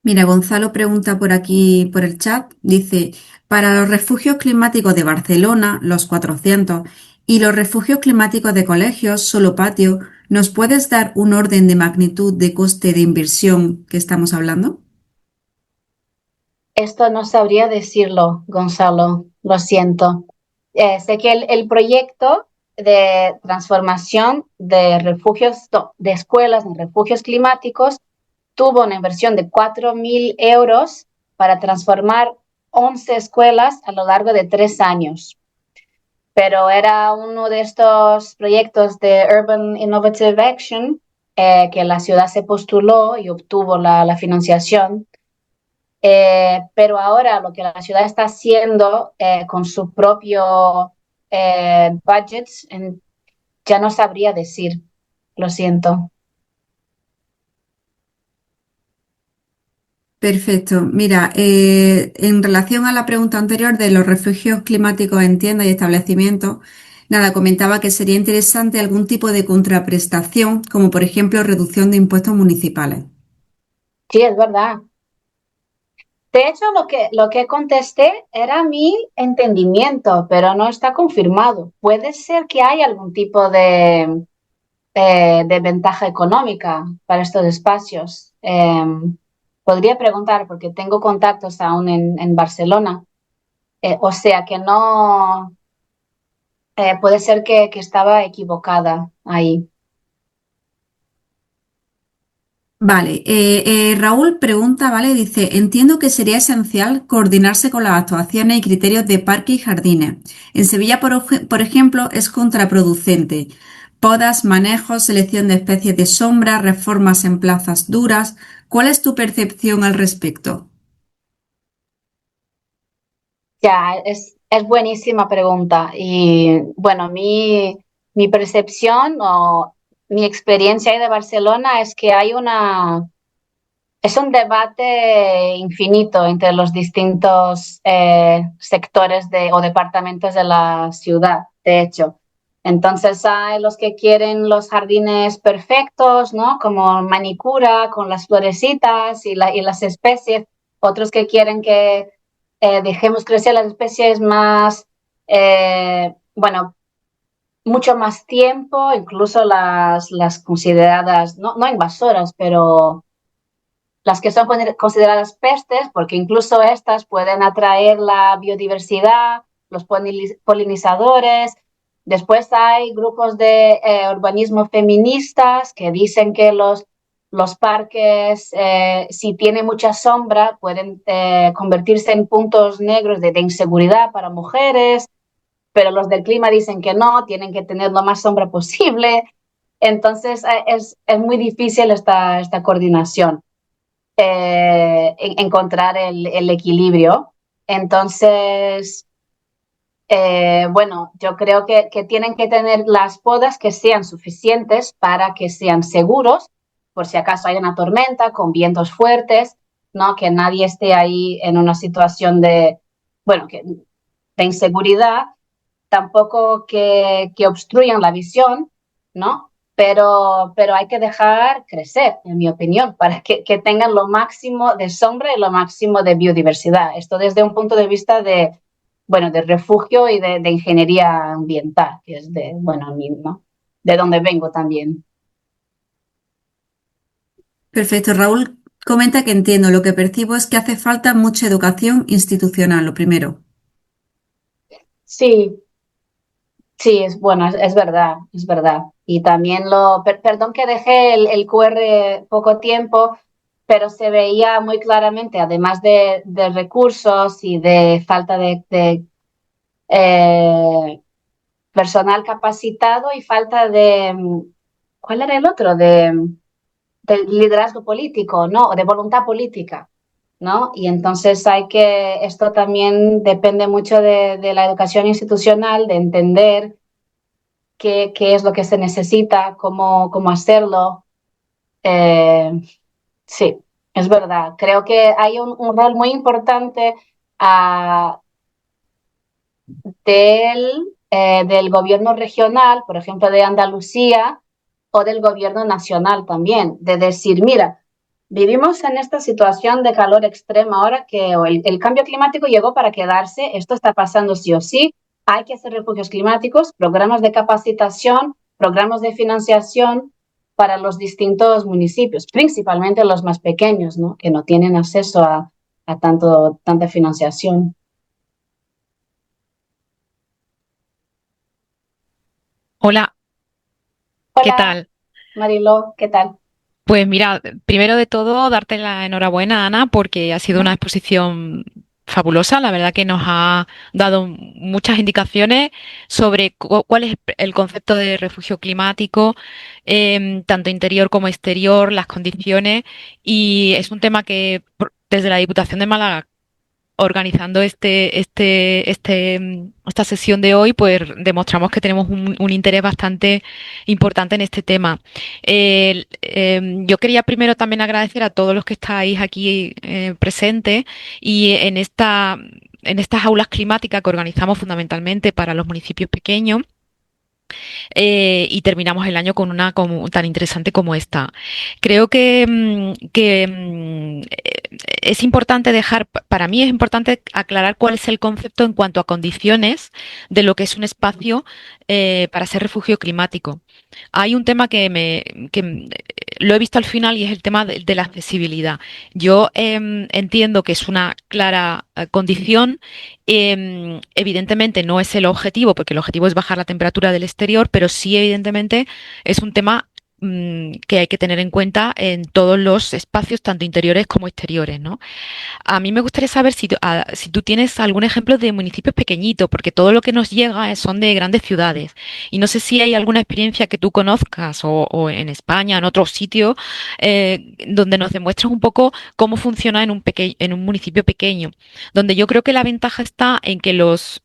Mira, Gonzalo pregunta por aquí, por el chat, dice, para los refugios climáticos de Barcelona, los 400, y los refugios climáticos de colegios, solo patio, ¿nos puedes dar un orden de magnitud de coste de inversión que estamos hablando? Esto no sabría decirlo, Gonzalo, lo siento. Sé que el proyecto de transformación de refugios, no, de escuelas en refugios climáticos tuvo una inversión de 4.000 euros para transformar 11 escuelas a lo largo de 3 años. Pero era uno de estos proyectos de Urban Innovative Action que la ciudad se postuló y obtuvo la financiación. Pero ahora lo que la ciudad está haciendo con su propio budget, ya no sabría decir, lo siento. Perfecto. Mira, en relación a la pregunta anterior de los refugios climáticos en tiendas y establecimientos, nada, comentaba que sería interesante algún tipo de contraprestación, como por ejemplo reducción de impuestos municipales. Sí, es verdad. De hecho, lo que contesté era mi entendimiento, pero no está confirmado. Puede ser que haya algún tipo de ventaja económica para estos espacios. podría preguntar porque tengo contactos aún en Barcelona, o sea que no, puede ser que estaba equivocada ahí. Vale, Raúl pregunta, ¿vale? Dice, entiendo que sería esencial coordinarse con las actuaciones y criterios de parques y jardines. En Sevilla, por ejemplo, es contraproducente. Podas, manejos, selección de especies de sombra, reformas en plazas duras. ¿Cuál es tu percepción al respecto? Ya, es buenísima pregunta. Y bueno, mi percepción o mi experiencia ahí de Barcelona es que es un debate infinito entre los distintos sectores o departamentos de la ciudad, de hecho. Entonces hay los que quieren los jardines perfectos, ¿no? Como manicura, con las florecitas y las especies. Otros que quieren que dejemos crecer las especies más, bueno, mucho más tiempo, incluso las consideradas, no invasoras, pero las que son consideradas pestes, porque incluso estas pueden atraer la biodiversidad, los polinizadores. Después hay grupos de urbanismo feministas que dicen que los parques, si tienen mucha sombra, pueden convertirse en puntos negros de inseguridad para mujeres, pero los del clima dicen que no, tienen que tener lo más sombra posible. Entonces es muy difícil esta coordinación, encontrar el equilibrio. Entonces, bueno, yo creo que tienen que tener las podas que sean suficientes para que sean seguros, por si acaso hay una tormenta con vientos fuertes, ¿no? Que nadie esté ahí en una situación bueno, de inseguridad, tampoco que obstruyan la visión, ¿no? Pero hay que dejar crecer, en mi opinión, para que tengan lo máximo de sombra y lo máximo de biodiversidad. Esto desde un punto de vista bueno, de refugio y de ingeniería ambiental, que es bueno, ¿no? De donde vengo también. Perfecto, Raúl comenta que entiendo, lo que percibo es que hace falta mucha educación institucional, lo primero. Sí, sí, bueno, es verdad, es verdad. Y también perdón que dejé el QR poco tiempo, pero se veía muy claramente, además de recursos y de falta de personal capacitado y falta ¿cuál era el otro? De liderazgo político, ¿no? O de voluntad política, ¿no? Y entonces esto también depende mucho de la educación institucional, de entender qué es lo que se necesita, cómo hacerlo. Eh, sí, es verdad. Creo que hay un rol muy importante ah, del gobierno regional, por ejemplo, de Andalucía, o del gobierno nacional también, de decir, mira, vivimos en esta situación de calor extrema ahora que el cambio climático llegó para quedarse, esto está pasando sí o sí, hay que hacer refugios climáticos, programas de capacitación, programas de financiación para los distintos municipios, principalmente los más pequeños, ¿no? Que no tienen acceso a tanta financiación. Hola, ¿qué Hola, tal? Mariló, ¿qué tal? Pues mira, primero de todo, darte la enhorabuena, Ana, porque ha sido una exposición fabulosa. La verdad que nos ha dado muchas indicaciones sobre cuál es el concepto de refugio climático, tanto interior como exterior, las condiciones, y es un tema que desde la Diputación de Málaga organizando esta sesión de hoy, pues demostramos que tenemos un interés bastante importante en este tema. Yo quería primero también agradecer a todos los que estáis aquí presentes y en estas aulas climáticas que organizamos fundamentalmente para los municipios pequeños. Y terminamos el año con una tan interesante como esta. Creo que es importante para mí es importante aclarar cuál es el concepto en cuanto a condiciones de lo que es un espacio para ser refugio climático. Hay un tema que lo he visto al final y es el tema de la accesibilidad. Yo entiendo que es una clara condición. Evidentemente no es el objetivo, porque el objetivo es bajar la temperatura del exterior, pero sí evidentemente es un tema que hay que tener en cuenta en todos los espacios, tanto interiores como exteriores, ¿no? A mí me gustaría saber si tú tienes algún ejemplo de municipios pequeñitos, porque todo lo que nos llega son de grandes ciudades. Y no sé si hay alguna experiencia que tú conozcas o en España, en otro sitio, donde nos demuestres un poco cómo funciona en un municipio pequeño, donde yo creo que la ventaja está en que los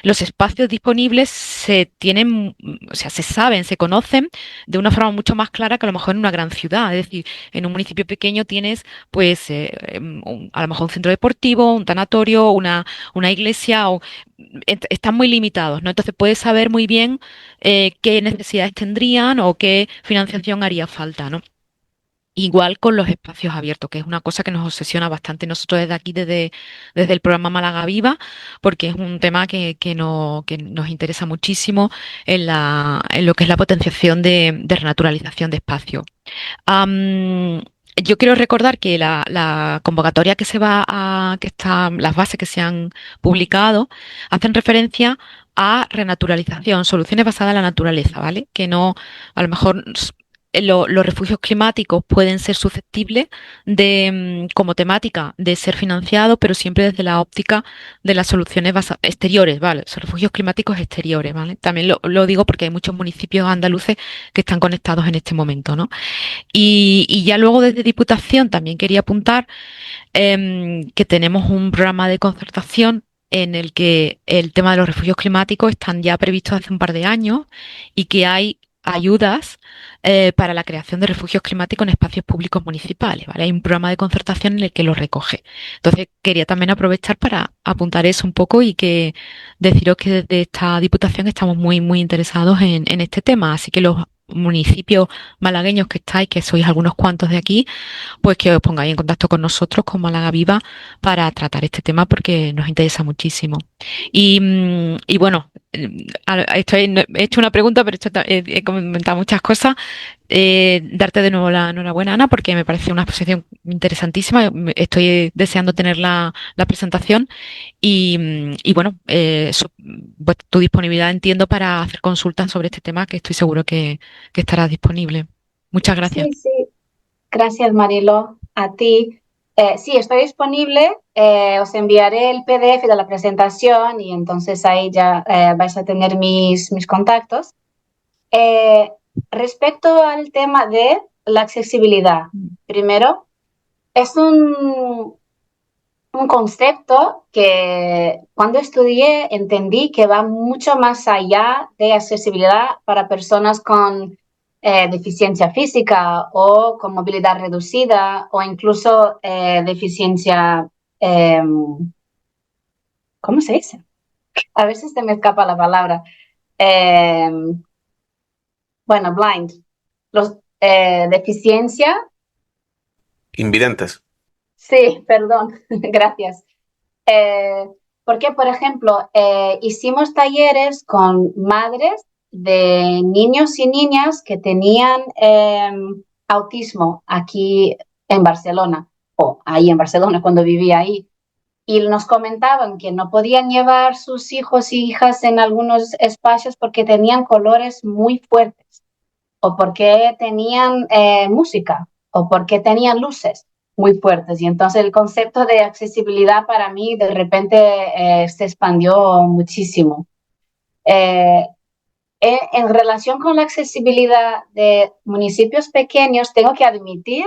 espacios disponibles se tienen, o sea, se saben, se conocen de una forma mucho más clara que a lo mejor en una gran ciudad. Es decir, en un municipio pequeño tienes pues a lo mejor un centro deportivo, un tanatorio, una iglesia, están muy limitados, ¿no? Entonces puedes saber muy bien qué necesidades tendrían o qué financiación haría falta, ¿no? Igual con los espacios abiertos, que es una cosa que nos obsesiona bastante nosotros desde aquí, desde el programa Málaga Viva, porque es un tema que nos interesa muchísimo en lo que es la potenciación de renaturalización de espacios. Yo quiero recordar que la convocatoria las bases que se han publicado hacen referencia a renaturalización, soluciones basadas en la naturaleza, ¿vale? Que no, a lo mejor los refugios climáticos pueden ser susceptibles como temática de ser financiados, pero siempre desde la óptica de las soluciones exteriores, ¿vale? Son refugios climáticos exteriores, ¿vale? También lo digo porque hay muchos municipios andaluces que están conectados en este momento, ¿no? Y ya luego desde Diputación también quería apuntar que tenemos un programa de concertación en el que el tema de los refugios climáticos están ya previstos hace un par de años y que hay ayudas para la creación de refugios climáticos en espacios públicos municipales, ¿vale? Hay un programa de concertación en el que lo recoge. Entonces, quería también aprovechar para apuntar eso un poco y que deciros que desde esta Diputación estamos muy, muy interesados en este tema. Así que los municipios malagueños que estáis, que sois algunos cuantos de aquí, pues que os pongáis en contacto con nosotros, con Málaga Viva, para tratar este tema porque nos interesa muchísimo. Y bueno, he hecho una pregunta, pero he comentado muchas cosas. Darte de nuevo la enhorabuena, Ana, porque me parece una exposición interesantísima. Estoy deseando tener la presentación y bueno, pues, tu disponibilidad entiendo para hacer consultas sobre este tema, que estoy seguro que estará disponible. Muchas gracias. Sí, sí. Gracias, Marilo. A ti. Sí, estoy disponible. Os enviaré el PDF de la presentación y entonces ahí ya vais a tener mis contactos. Respecto al tema de la accesibilidad, primero, es un concepto que cuando estudié entendí que va mucho más allá de accesibilidad para personas con deficiencia física o con movilidad reducida o incluso deficiencia, ¿cómo se dice? A veces se me escapa la palabra. Eh, bueno, blind. Deficiencia. Invidentes. Sí, perdón, gracias. Porque, por ejemplo, hicimos talleres con madres de niños y niñas que tenían autismo aquí en Barcelona, o ahí en Barcelona cuando vivía ahí, y nos comentaban que no podían llevar sus hijos y hijas en algunos espacios porque tenían colores muy fuertes, o porque tenían música, o porque tenían luces muy fuertes. Y entonces el concepto de accesibilidad para mí de repente se expandió muchísimo. En relación con la accesibilidad de municipios pequeños, tengo que admitir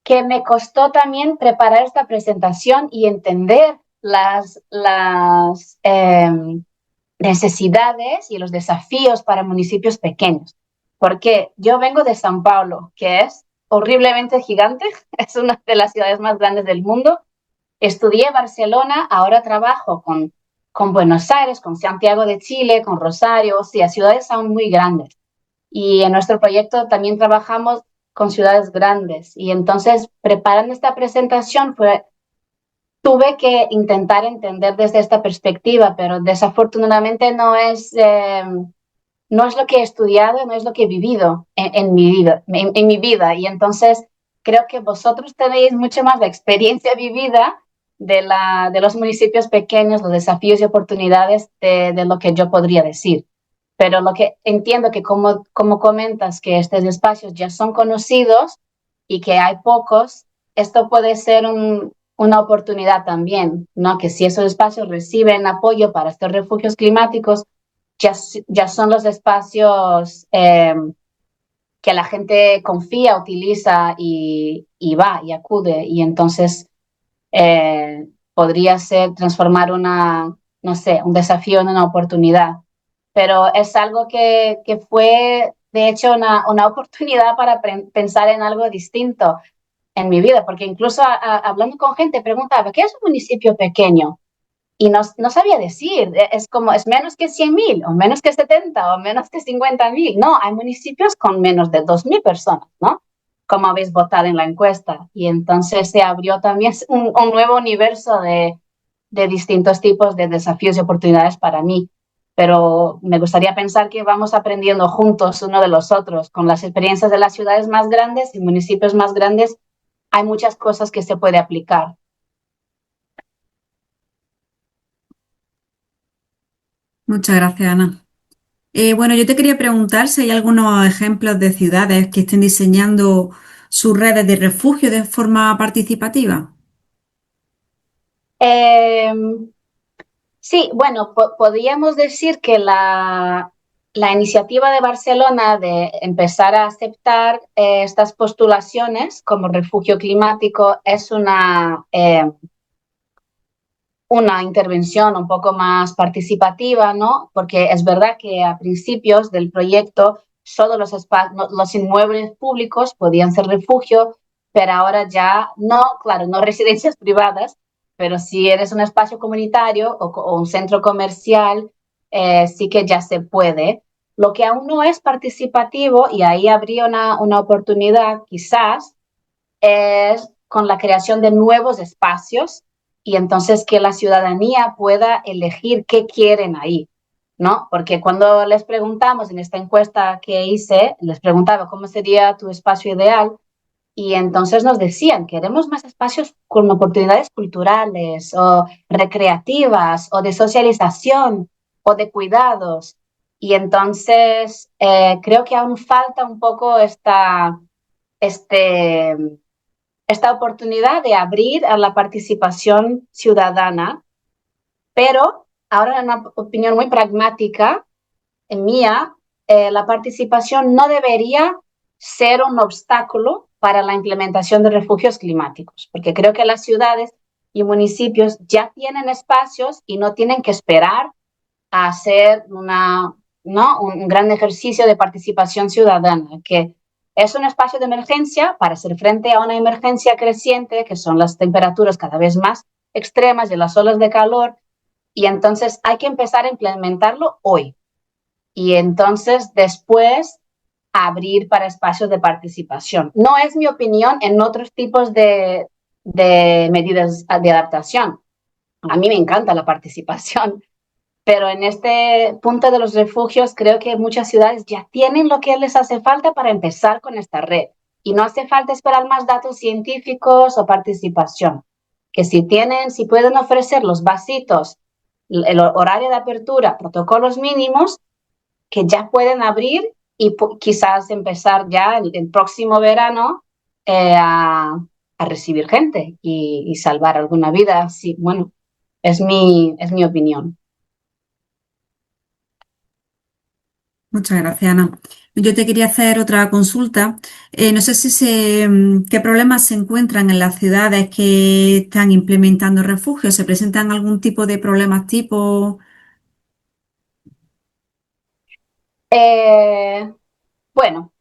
que me costó también preparar esta presentación y entender las necesidades y los desafíos para municipios pequeños. Porque yo vengo de São Paulo, que es horriblemente gigante, es una de las ciudades más grandes del mundo. Estudié Barcelona, ahora trabajo con Buenos Aires, con Santiago de Chile, con Rosario, o sea, ciudades aún muy grandes. Y en nuestro proyecto también trabajamos con ciudades grandes. Y entonces, preparando esta presentación, tuve que intentar entender desde esta perspectiva, pero desafortunadamente no es lo que he estudiado, no es lo que he vivido en mi vida, en mi vida. Y entonces creo que vosotros tenéis mucho más la experiencia vivida de los municipios pequeños, los desafíos y oportunidades de lo que yo podría decir. Pero lo que entiendo que como comentas que estos espacios ya son conocidos y que hay pocos, esto puede ser una oportunidad también, ¿no? Que si esos espacios reciben apoyo para estos refugios climáticos, ya son los espacios que la gente confía, utiliza y va y acude. Y entonces podría ser transformar no sé, un desafío en una oportunidad. Pero es algo que fue, de hecho, una oportunidad para pensar en algo distinto en mi vida, porque incluso hablando con gente preguntaba, ¿qué es un municipio pequeño? Y no sabía decir, es como, es menos que 100.000, o menos que 70, o menos que 50.000. No, hay municipios con menos de 2.000 personas, ¿no? Como habéis votado en la encuesta. Y entonces se abrió también un nuevo universo de distintos tipos de desafíos y oportunidades para mí. Pero me gustaría pensar que vamos aprendiendo juntos uno de los otros. Con las experiencias de las ciudades más grandes y municipios más grandes, hay muchas cosas que se puede aplicar. Muchas gracias, Ana. Bueno, yo te quería preguntar si hay algunos ejemplos de ciudades que estén diseñando sus redes de refugio de forma participativa. Eh, sí, bueno, podríamos decir que la iniciativa de Barcelona de empezar a aceptar estas postulaciones como refugio climático es una intervención un poco más participativa, ¿no? Porque es verdad que a principios del proyecto solo los inmuebles públicos podían ser refugio, pero ahora ya no, claro, no residencias privadas, pero si eres un espacio comunitario o un centro comercial, sí que ya se puede. Lo que aún no es participativo, y ahí habría una oportunidad quizás, es con la creación de nuevos espacios y entonces que la ciudadanía pueda elegir qué quieren ahí, ¿no? Porque cuando les preguntamos en esta encuesta que hice, les preguntaba cómo sería tu espacio ideal y entonces nos decían, queremos más espacios con oportunidades culturales o recreativas o de socialización o de cuidados. Y entonces creo que aún falta un poco este, esta oportunidad de abrir a la participación ciudadana, pero ahora en una opinión muy pragmática, en mía, la participación no debería ser un obstáculo para la implementación de refugios climáticos, porque creo que las ciudades y municipios ya tienen espacios y no tienen que esperar a hacer ¿no? un gran ejercicio de participación ciudadana, que es un espacio de emergencia para hacer frente a una emergencia creciente, que son las temperaturas cada vez más extremas y las olas de calor, y entonces hay que empezar a implementarlo hoy. Y entonces después abrir para espacios de participación. No es mi opinión en otros tipos de medidas de adaptación. A mí me encanta la participación, pero en este punto de los refugios creo que muchas ciudades ya tienen lo que les hace falta para empezar con esta red. Y no hace falta esperar más datos científicos o participación. Que si pueden ofrecer los vasitos, el horario de apertura, protocolos mínimos, que ya pueden abrir y quizás empezar ya el próximo verano a recibir gente y salvar alguna vida. Sí, bueno, es mi opinión. Muchas gracias, Ana. Yo te quería hacer otra consulta. No sé qué problemas se encuentran en las ciudades que están implementando refugios. ¿Se presentan algún tipo de problemas tipo? Bueno,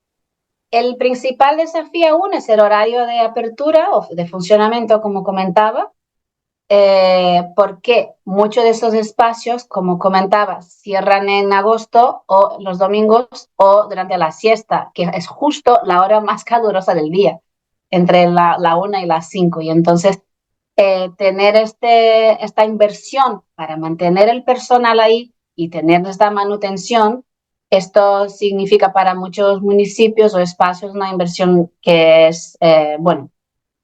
el principal desafío aún es el horario de apertura o de funcionamiento, como comentaba, porque muchos de esos espacios, como comentaba, cierran en agosto o los domingos o durante la siesta, que es justo la hora más calurosa del día, entre la 1 y las 5. Y entonces, tener esta inversión para mantener el personal ahí y tener esta manutención Esto significa para muchos municipios o espacios una inversión que es,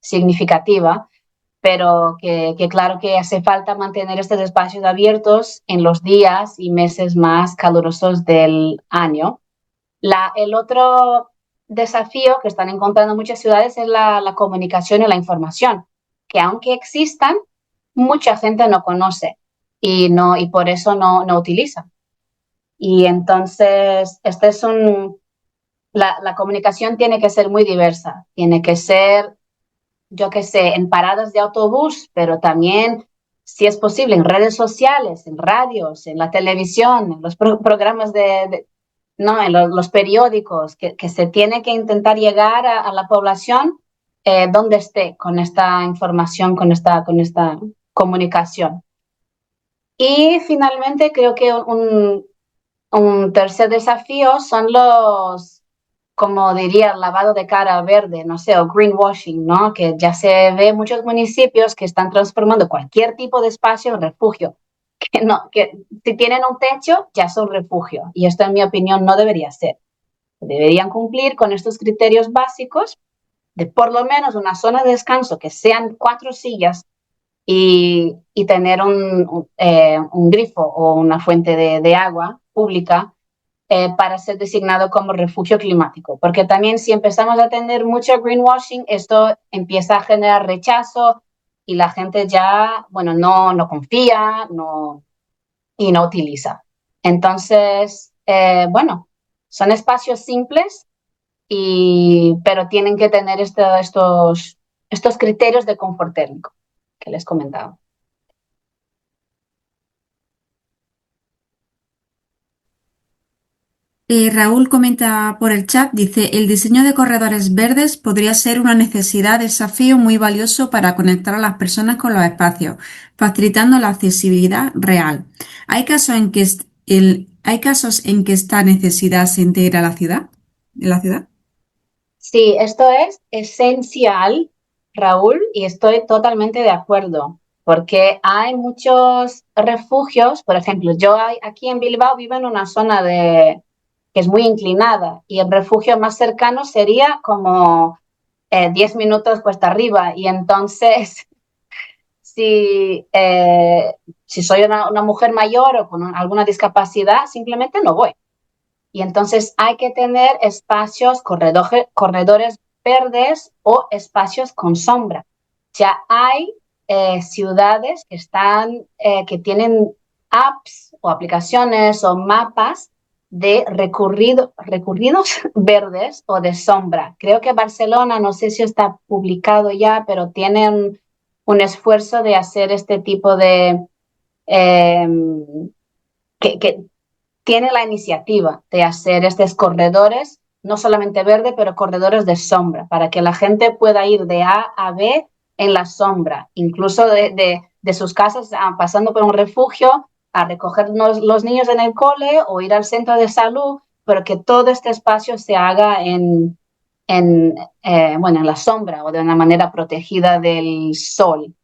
significativa, pero que claro que hace falta mantener estos espacios abiertos en los días y meses más calurosos del año. El otro desafío que están encontrando muchas ciudades es la comunicación y la información, que aunque existan, mucha gente no conoce y por eso no utiliza. Y entonces, la comunicación tiene que ser muy diversa, tiene que ser, yo qué sé, en paradas de autobús, pero también, si es posible, en redes sociales, en radios, en la televisión, en los programas no, en los periódicos, que se tiene que intentar llegar a la población donde esté con esta información, con esta comunicación. Y finalmente creo que un tercer desafío son como diría, el lavado de cara verde, no sé, o greenwashing, ¿no? Que ya se ve en muchos municipios que están transformando cualquier tipo de espacio en refugio. Que si tienen un techo, ya son refugio. Y esto, en mi opinión, no debería ser. Deberían cumplir con estos criterios básicos de por lo menos una zona de descanso que sean 4 sillas y tener un grifo o una fuente de agua pública para ser designado como refugio climático. Porque también si empezamos a tener mucho greenwashing, esto empieza a generar rechazo y la gente ya, no confía y no utiliza. Entonces, son espacios simples, pero tienen que tener estos criterios de confort térmico que les comentaba. Raúl comenta por el chat, dice, el diseño de corredores verdes podría ser una desafío muy valioso para conectar a las personas con los espacios, facilitando la accesibilidad real. ¿Hay casos en que esta necesidad se integra en la ciudad? Sí, esto es esencial, Raúl, y estoy totalmente de acuerdo, porque hay muchos refugios, por ejemplo, aquí en Bilbao vivo en una zona que es muy inclinada y el refugio más cercano sería como 10 minutos cuesta arriba y entonces si soy una mujer mayor o con alguna discapacidad, simplemente no voy. Y entonces hay que tener espacios, corredores verdes o espacios con sombra. Ya hay ciudades que tienen apps o aplicaciones o mapas de recorridos verdes o de sombra. Creo que Barcelona, no sé si está publicado ya, pero tienen un esfuerzo de hacer este tipo de... que tiene la iniciativa de hacer estos corredores, no solamente verde, pero corredores de sombra, para que la gente pueda ir de A a B en la sombra, incluso de sus casas, pasando por un refugio, a recoger los niños en el cole o ir al centro de salud, pero que todo este espacio se haga en la sombra o de una manera protegida del sol.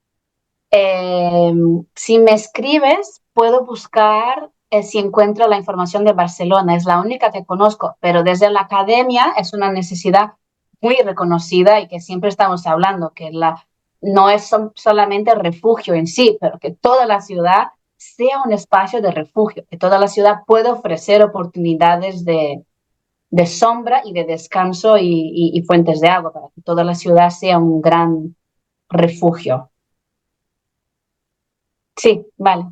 Si me escribes, puedo buscar si encuentro la información de Barcelona. Es la única que conozco, pero desde la academia es una necesidad muy reconocida y que siempre estamos hablando, que no es solamente el refugio en sí, pero que toda la ciudad sea un espacio de refugio, que toda la ciudad pueda ofrecer oportunidades de sombra y de descanso y fuentes de agua, para que toda la ciudad sea un gran refugio. Sí, vale.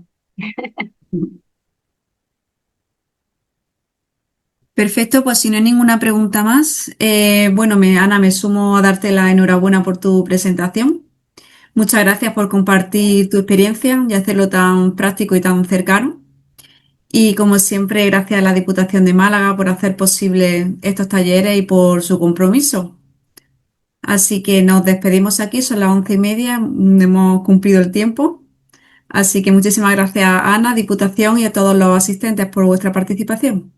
Perfecto, pues si no hay ninguna pregunta más, Ana, me sumo a darte la enhorabuena por tu presentación. Muchas gracias por compartir tu experiencia y hacerlo tan práctico y tan cercano. Y como siempre, gracias a la Diputación de Málaga por hacer posible estos talleres y por su compromiso. Así que nos despedimos aquí, son las 11:30, hemos cumplido el tiempo. Así que muchísimas gracias a Ana, Diputación y a todos los asistentes por vuestra participación.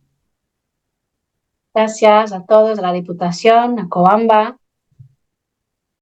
Gracias a todos, a la Diputación, a Coamba,